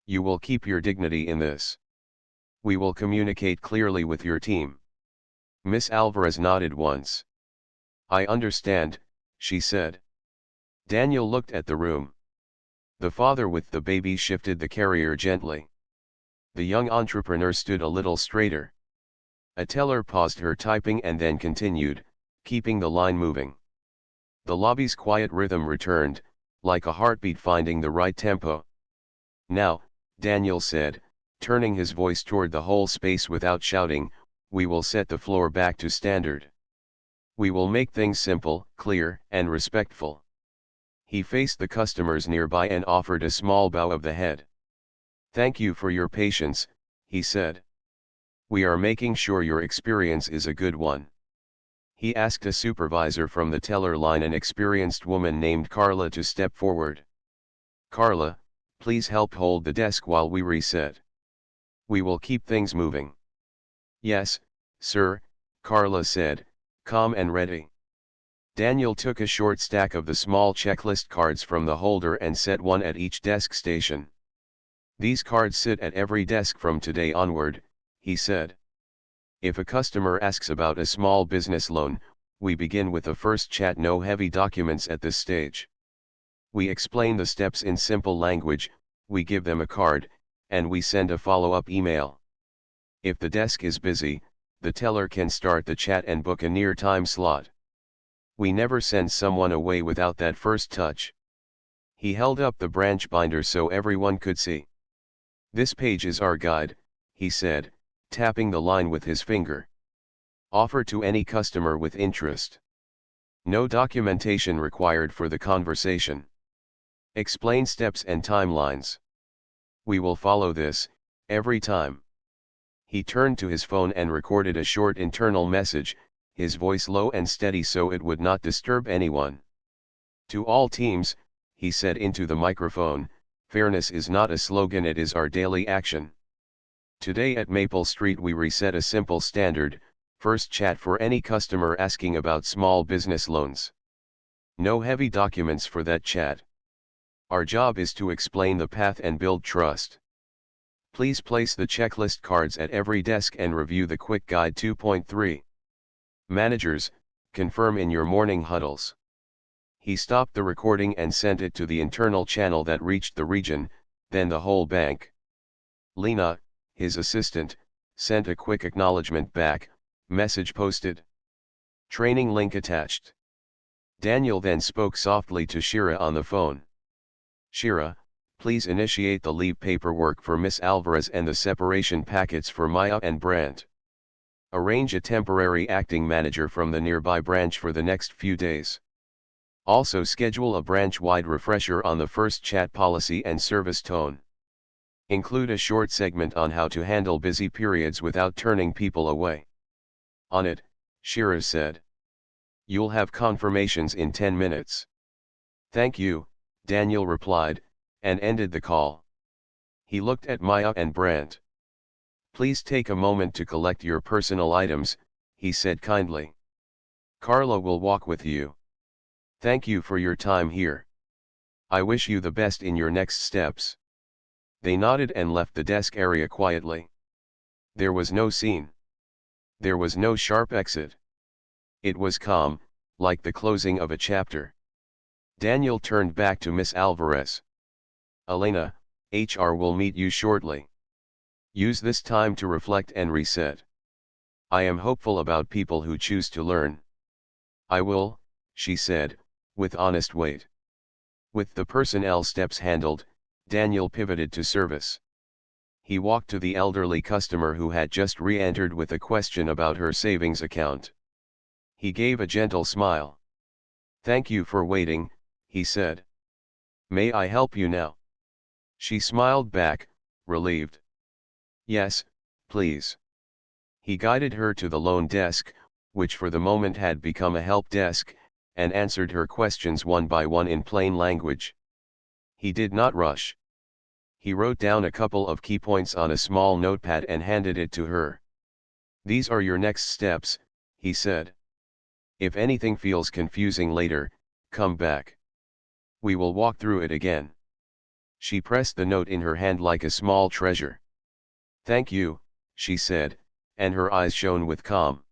[SPEAKER 1] You will keep your dignity in this. We will communicate clearly with your team. Miss Alvarez nodded once. I understand, she said. Daniel looked at the room. The father with the baby shifted the carrier gently. The young entrepreneur stood a little straighter. A teller paused her typing and then continued, keeping the line moving. The lobby's quiet rhythm returned, like a heartbeat finding the right tempo. Now, Daniel said, turning his voice toward the whole space without shouting, we will set the floor back to standard. We will make things simple, clear, and respectful. He faced the customers nearby and offered a small bow of the head. Thank you for your patience, he said. We are making sure your experience is a good one. He asked a supervisor from the teller line, an experienced woman named Carla, to step forward. Carla, please help hold the desk while we reset. We will keep things moving. Yes, sir, Carla said, calm and ready. Daniel took a short stack of the small checklist cards from the holder and set one at each desk station. These cards sit at every desk from today onward, he said. If a customer asks about a small business loan, we begin with a first chat, no heavy documents at this stage. We explain the steps in simple language, we give them a card, and we send a follow-up email. If the desk is busy, the teller can start the chat and book a near time slot. We never send someone away without that first touch. He held up the branch binder so everyone could see. This page is our guide, he said, tapping the line with his finger. Offer to any customer with interest. No documentation required for the conversation. Explain steps and timelines. We will follow this, every time. He turned to his phone and recorded a short internal message, his voice low and steady so it would not disturb anyone. To all teams, he said into the microphone, fairness is not a slogan, it is our daily action. Today at Maple Street we reset a simple standard, first chat for any customer asking about small business loans. No heavy documents for that chat. Our job is to explain the path and build trust. Please place the checklist cards at every desk and review the quick guide 2.3. Managers, confirm in your morning huddles. He stopped the recording and sent it to the internal channel that reached the region, then the whole bank. Lena, his assistant, sent a quick acknowledgement back, message posted. Training link attached. Daniel then spoke softly to Shira on the phone. Shira, please initiate the leave paperwork for Miss Alvarez and the separation packets for Maya and Brandt. Arrange a temporary acting manager from the nearby branch for the next few days. Also schedule a branch-wide refresher on the first chat policy and service tone. Include a short segment on how to handle busy periods without turning people away. On it, Shira said. You'll have confirmations in 10 minutes. Thank you, Daniel replied, and ended the call. He looked at Maya and Brandt. Please take a moment to collect your personal items, he said kindly. Carla will walk with you. Thank you for your time here. I wish you the best in your next steps. They nodded and left the desk area quietly. There was no scene. There was no sharp exit. It was calm, like the closing of a chapter. Daniel turned back to Miss Alvarez. Elena, HR will meet you shortly. Use this time to reflect and reset. I am hopeful about people who choose to learn. I will, she said, with honest weight. With the personnel steps handled, Daniel pivoted to service. He walked to the elderly customer who had just re-entered with a question about her savings account. He gave a gentle smile. Thank you for waiting, he said. May I help you now? She smiled back, relieved. Yes, please. He guided her to the loan desk, which for the moment had become a help desk, and answered her questions one by one in plain language. He did not rush. He wrote down a couple of key points on a small notepad and handed it to her. These are your next steps, he said. If anything feels confusing later, come back. We will walk through it again. She pressed the note in her hand like a small treasure. Thank you, she said, and her eyes shone with calm.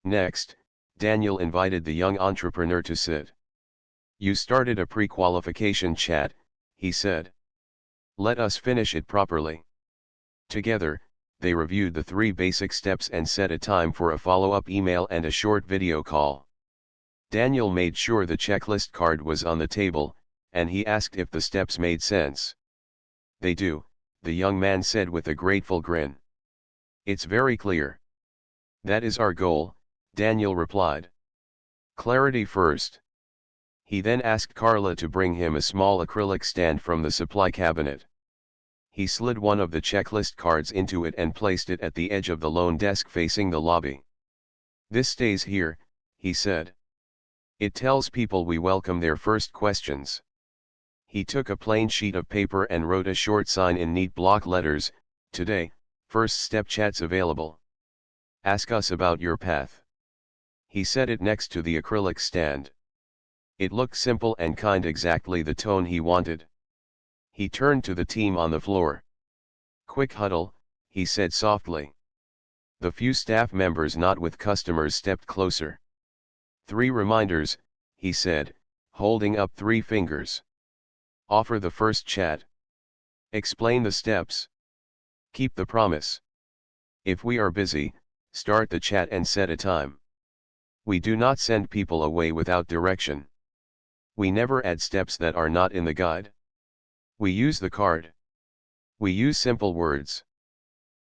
[SPEAKER 1] Next, Daniel invited the young entrepreneur to sit. You started a pre-qualification chat, he said. Let us finish it properly. Together, they reviewed the 3 basic steps and set a time for a follow-up email and a short video call. Daniel made sure the checklist card was on the table, and he asked if the steps made sense. They do, the young man said with a grateful grin. It's very clear. That is our goal, Daniel replied. Clarity first. He then asked Carla to bring him a small acrylic stand from the supply cabinet. He slid one of the checklist cards into it and placed it at the edge of the loan desk facing the lobby. This stays here, he said. It tells people we welcome their first questions. He took a plain sheet of paper and wrote a short sign in neat block letters, Today, first step chats available. Ask us about your path. He set it next to the acrylic stand. It looked simple and kind, exactly the tone he wanted. He turned to the team on the floor. Quick huddle, he said softly. The few staff members not with customers stepped closer. 3 reminders, he said, holding up 3 fingers. Offer the first chat. Explain the steps. Keep the promise. If we are busy, start the chat and set a time. We do not send people away without direction. We never add steps that are not in the guide. We use the card. We use simple words.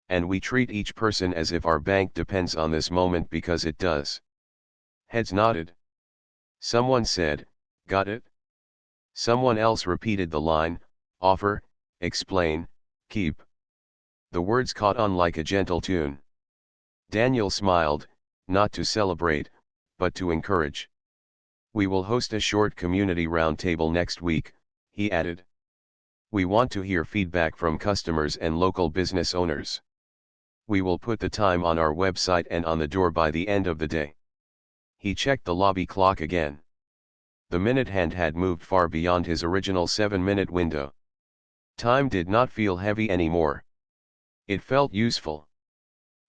[SPEAKER 1] And we treat each person as if our bank depends on this moment because it does. Heads nodded. Someone said, got it? Someone else repeated the line, offer, explain, keep. The words caught on like a gentle tune. Daniel smiled, not to celebrate, but to encourage. We will host a short community roundtable next week, he added. We want to hear feedback from customers and local business owners. We will put the time on our website and on the door by the end of the day. He checked the lobby clock again. The minute hand had moved far beyond his original 7-minute window. Time did not feel heavy anymore. It felt useful.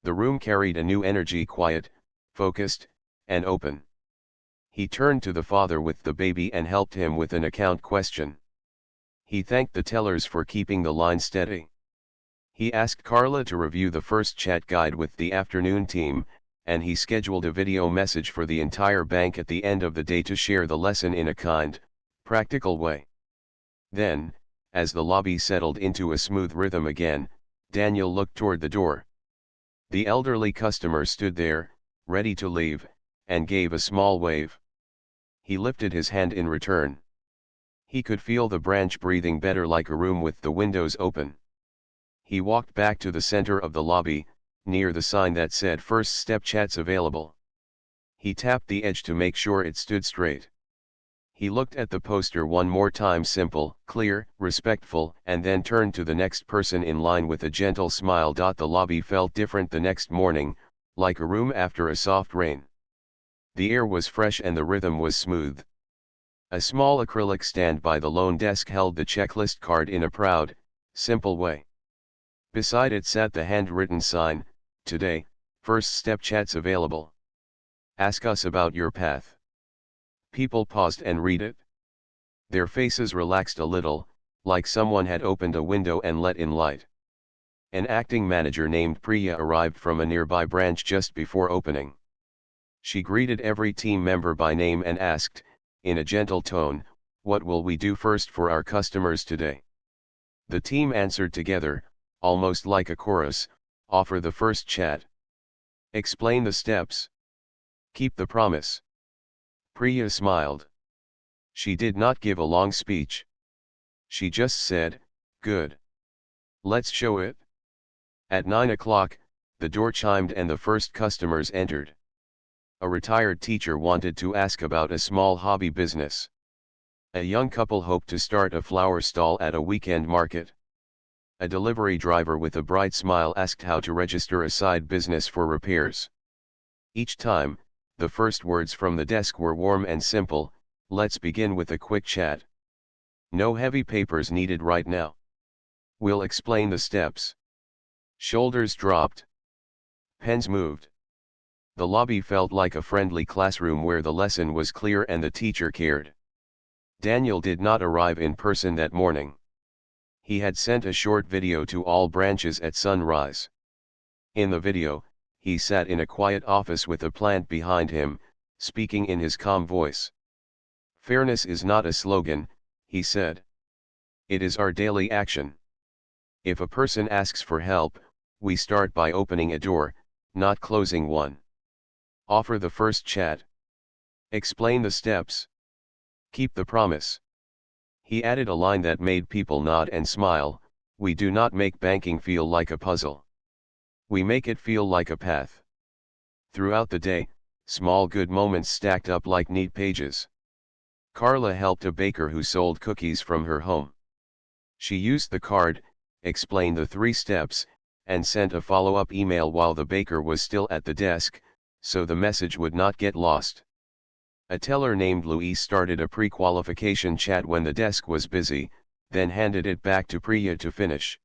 [SPEAKER 1] The room carried a new energy, quiet, focused, and open. He turned to the father with the baby and helped him with an account question. He thanked the tellers for keeping the line steady. He asked Carla to review the first chat guide with the afternoon team, and he scheduled a video message for the entire bank at the end of the day to share the lesson in a kind, practical way. Then, as the lobby settled into a smooth rhythm again, Daniel looked toward the door. The elderly customer stood there, ready to leave, and gave a small wave. He lifted his hand in return. He could feel the branch breathing better, like a room with the windows open. He walked back to the center of the lobby, near the sign that said First Step Chats Available. He tapped the edge to make sure it stood straight. He looked at the poster one more time, simple, clear, respectful, and then turned to the next person in line with a gentle smile. The lobby felt different the next morning, like a room after a soft rain. The air was fresh and the rhythm was smooth. A small acrylic stand by the lone desk held the checklist card in a proud, simple way. Beside it sat the handwritten sign, Today, First Step Chats Available. Ask us about your path. People paused and read it. Their faces relaxed a little, like someone had opened a window and let in light. An acting manager named Priya arrived from a nearby branch just before opening. She greeted every team member by name and asked, in a gentle tone, what will we do first for our customers today? The team answered together, almost like a chorus, offer the first chat. Explain the steps. Keep the promise. Priya smiled. She did not give a long speech. She just said, good. Let's show it. At 9 o'clock, the door chimed and the first customers entered. A retired teacher wanted to ask about a small hobby business. A young couple hoped to start a flower stall at a weekend market. A delivery driver with a bright smile asked how to register a side business for repairs. Each time, the first words from the desk were warm and simple, let's begin with a quick chat. No heavy papers needed right now. We'll explain the steps. Shoulders dropped. Pens moved. The lobby felt like a friendly classroom where the lesson was clear and the teacher cared. Daniel did not arrive in person that morning. He had sent a short video to all branches at sunrise. In the video, he sat in a quiet office with a plant behind him, speaking in his calm voice. Fairness is not a slogan, he said. It is our daily action. If a person asks for help, we start by opening a door, not closing one. Offer the first chat. Explain the steps. Keep the promise. He added a line that made people nod and smile, we do not make banking feel like a puzzle. We make it feel like a path. Throughout the day, small good moments stacked up like neat pages. Carla helped a baker who sold cookies from her home. She used the card, explained the 3 steps, and sent a follow-up email while the baker was still at the desk, so the message would not get lost. A teller named Louise started a pre-qualification chat when the desk was busy, then handed it back to Priya to finish.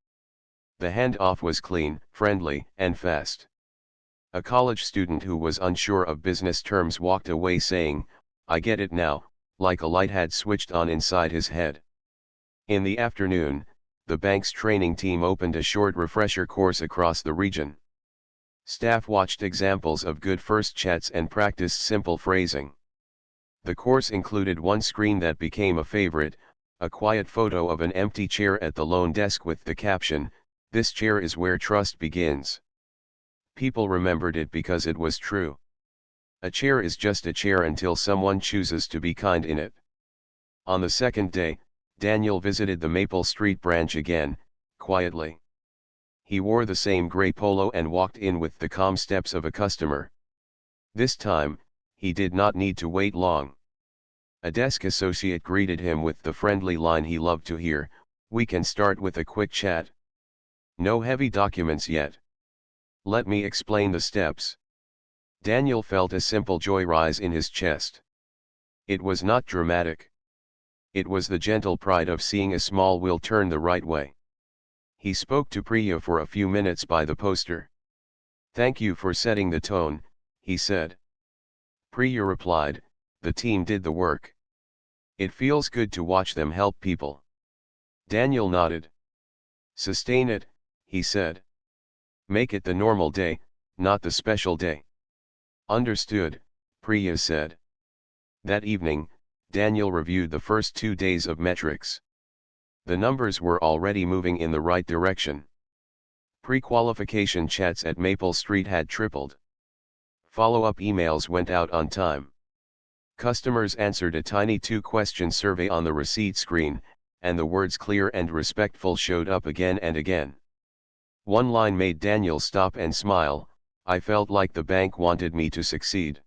[SPEAKER 1] The handoff was clean, friendly, and fast. A college student who was unsure of business terms walked away saying, "I get it now," like a light had switched on inside his head. In the afternoon, the bank's training team opened a short refresher course across the region. Staff watched examples of good first chats and practiced simple phrasing. The course included one screen that became a favorite, a quiet photo of an empty chair at the loan desk with the caption, "This chair is where trust begins." People remembered it because it was true. A chair is just a chair until someone chooses to be kind in it. On the second day, Daniel visited the Maple Street branch again, quietly. He wore the same gray polo and walked in with the calm steps of a customer. This time, he did not need to wait long. A desk associate greeted him with the friendly line he loved to hear, "We can start with a quick chat. No heavy documents yet. Let me explain the steps." Daniel felt a simple joy rise in his chest. It was not dramatic. It was the gentle pride of seeing a small wheel turn the right way. He spoke to Priya for a few minutes by the poster. "Thank you for setting the tone," he said. Priya replied, "The team did the work. It feels good to watch them help people." Daniel nodded. "Sustain it," he said. "Make it the normal day, not the special day." "Understood," Priya said. That evening, Daniel reviewed the first 2 days of metrics. The numbers were already moving in the right direction. Pre-qualification chats at Maple Street had tripled. Follow-up emails went out on time. Customers answered a tiny 2-question survey on the receipt screen, and the words "clear" and "respectful" showed up again and again. One line made Daniel stop and smile, "I felt like the bank wanted me to succeed."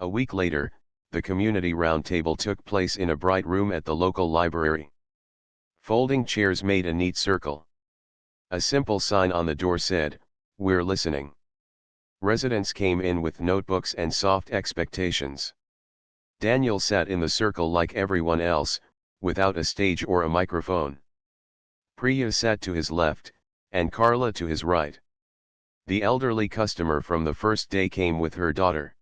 [SPEAKER 1] A week later, the community roundtable took place in a bright room at the local library. Folding chairs made a neat circle. A simple sign on the door said, "We're listening." Residents came in with notebooks and soft expectations. Daniel sat in the circle like everyone else, without a stage or a microphone. Priya sat to his left, and Carla to his right. The elderly customer from the first day came with her daughter.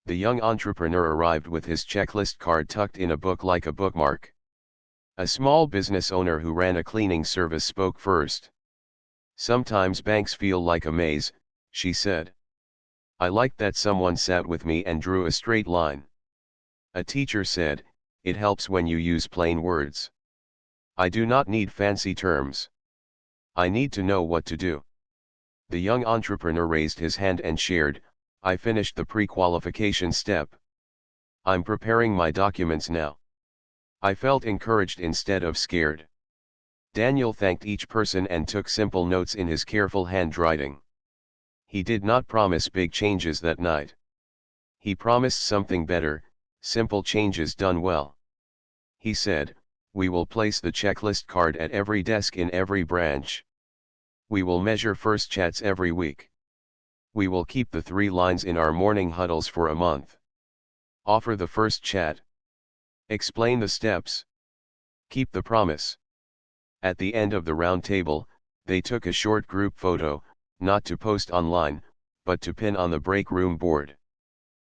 [SPEAKER 1] The young entrepreneur arrived with his checklist card tucked in a book like a bookmark. A small business owner who ran a cleaning service spoke first. "Sometimes banks feel like a maze," she said. "I liked that someone sat with me and drew a straight line." A teacher said, "It helps when you use plain words. I do not need fancy terms. I need to know what to do." The young entrepreneur raised his hand and shared, "I finished the pre-qualification step. I'm preparing my documents now." I felt encouraged instead of scared. Daniel thanked each person and took simple notes in his careful handwriting. He did not promise big changes that night. He promised something better, simple changes done well. He said, "We will place the checklist card at every desk in every branch. We will measure first chats every week. We will keep the 3 lines in our morning huddles for a month. Offer the first chat. Explain the steps. Keep the promise." At the end of the round table, they took a short group photo, not to post online, but to pin on the break room board.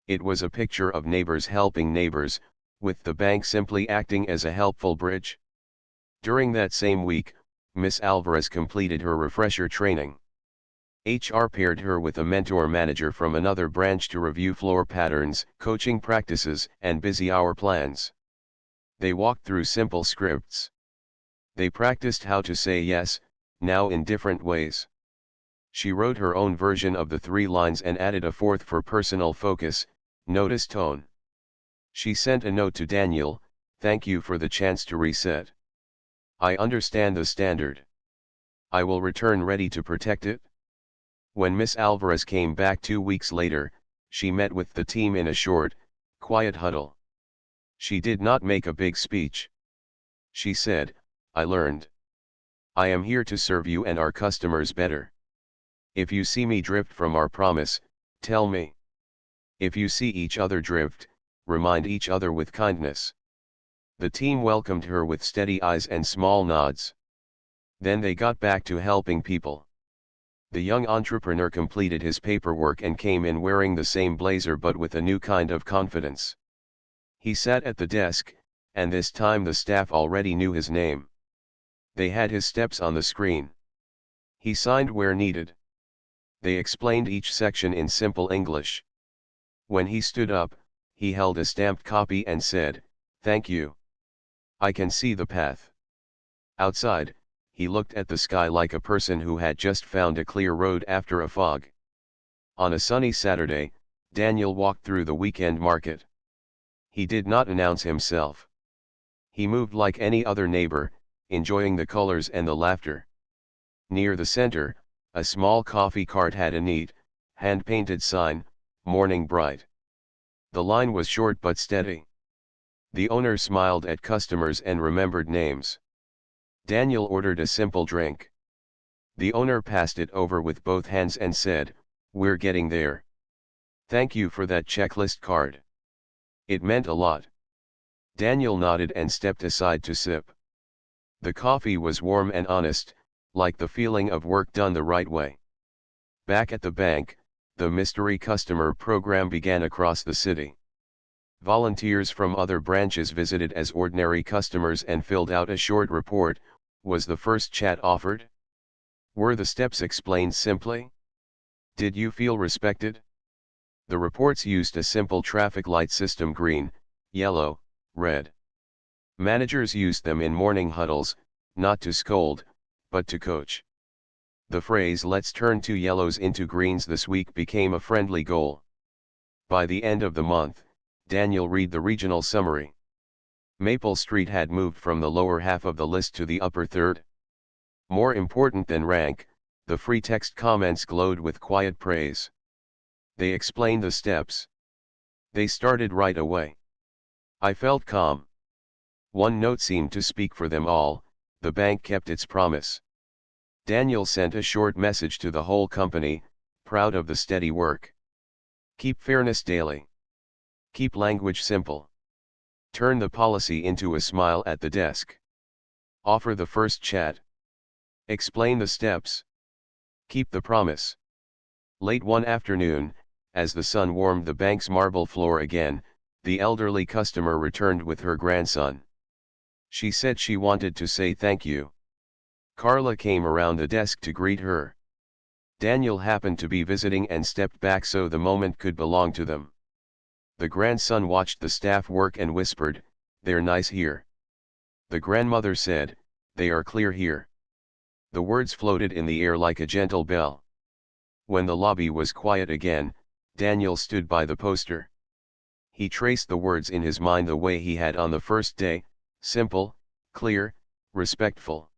[SPEAKER 1] It was a picture of neighbors helping neighbors, with the bank simply acting as a helpful bridge. During that same week, Miss Alvarez completed her refresher training. HR paired her with a mentor manager from another branch to review floor patterns, coaching practices, and busy hour plans. They walked through simple scripts. They practiced how to say yes, now in different ways. She wrote her own version of the 3 lines and added a fourth for personal focus, notice tone. She sent a note to Daniel, "Thank you for the chance to reset. I understand the standard. I will return ready to protect it." When Miss Alvarez came back 2 weeks later, she met with the team in a short, quiet huddle. She did not make a big speech. She said, "I learned. I am here to serve you and our customers better. If you see me drift from our promise, tell me. If you see each other drift, remind each other with kindness." The team welcomed her with steady eyes and small nods. Then they got back to helping people. The young entrepreneur completed his paperwork and came in wearing the same blazer but with a new kind of confidence. He sat at the desk, and this time the staff already knew his name. They had his steps on the screen. He signed where needed. They explained each section in simple English. When he stood up, he held a stamped copy and said, "Thank you. I can see the path." Outside, he looked at the sky like a person who had just found a clear road after a fog. On a sunny Saturday, Daniel walked through the weekend market. He did not announce himself. He moved like any other neighbor, enjoying the colors and the laughter. Near the center, a small coffee cart had a neat, hand-painted sign, "Morning Bright." The line was short but steady. The owner smiled at customers and remembered names. Daniel ordered a simple drink. The owner passed it over with both hands and said, "We're getting there. Thank you for that checklist card. It meant a lot." Daniel nodded and stepped aside to sip. The coffee was warm and honest, like the feeling of work done the right way. Back at the bank, the mystery customer program began across the city. Volunteers from other branches visited as ordinary customers and filled out a short report. Was the first chat offered? Were the steps explained simply? Did you feel respected? The reports used a simple traffic light system: green, yellow, red. Managers used them in morning huddles, not to scold, but to coach. The phrase "let's turn 2 yellows into greens this week" became a friendly goal. By the end of the month, Daniel read the regional summary. Maple Street had moved from the lower half of the list to the upper third. More important than rank, the free text comments glowed with quiet praise. They explained the steps. They started right away. I felt calm. One note seemed to speak for them all: the bank kept its promise. Daniel sent a short message to the whole company, proud of the steady work. Keep fairness daily. Keep language simple. Turn the policy into a smile at the desk. Offer the first chat. Explain the steps. Keep the promise. Late one afternoon, as the sun warmed the bank's marble floor again, the elderly customer returned with her grandson. She said she wanted to say thank you. Carla came around the desk to greet her. Daniel happened to be visiting and stepped back so the moment could belong to them. The grandson watched the staff work and whispered, "They're nice here." The grandmother said, "They are clear here." The words floated in the air like a gentle bell. When the lobby was quiet again, Daniel stood by the poster. He traced the words in his mind the way he had on the first day: simple, clear, respectful.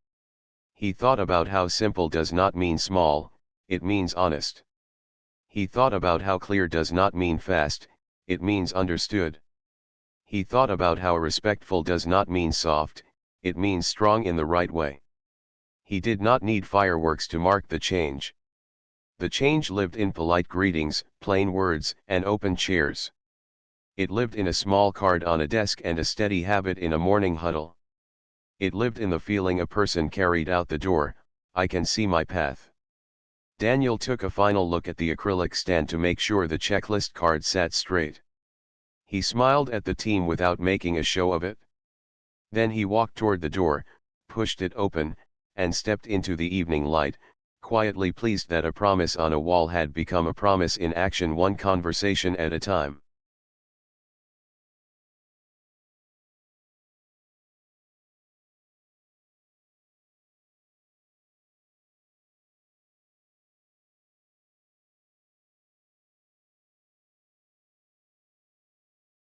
[SPEAKER 1] He thought about how simple does not mean small, it means honest. He thought about how clear does not mean fast, it means understood. He thought about how respectful does not mean soft, it means strong in the right way. He did not need fireworks to mark the change. The change lived in polite greetings, plain words, and open chairs. It lived in a small card on a desk and a steady habit in a morning huddle. It lived in the feeling a person carried out the door: I can see my path. Daniel took a final look at the acrylic stand to make sure the checklist card sat straight. He smiled at the team without making a show of it. Then he walked toward the door, pushed it open, and stepped into the evening light, quietly pleased that a promise on a wall had become a promise in action, one conversation at a time.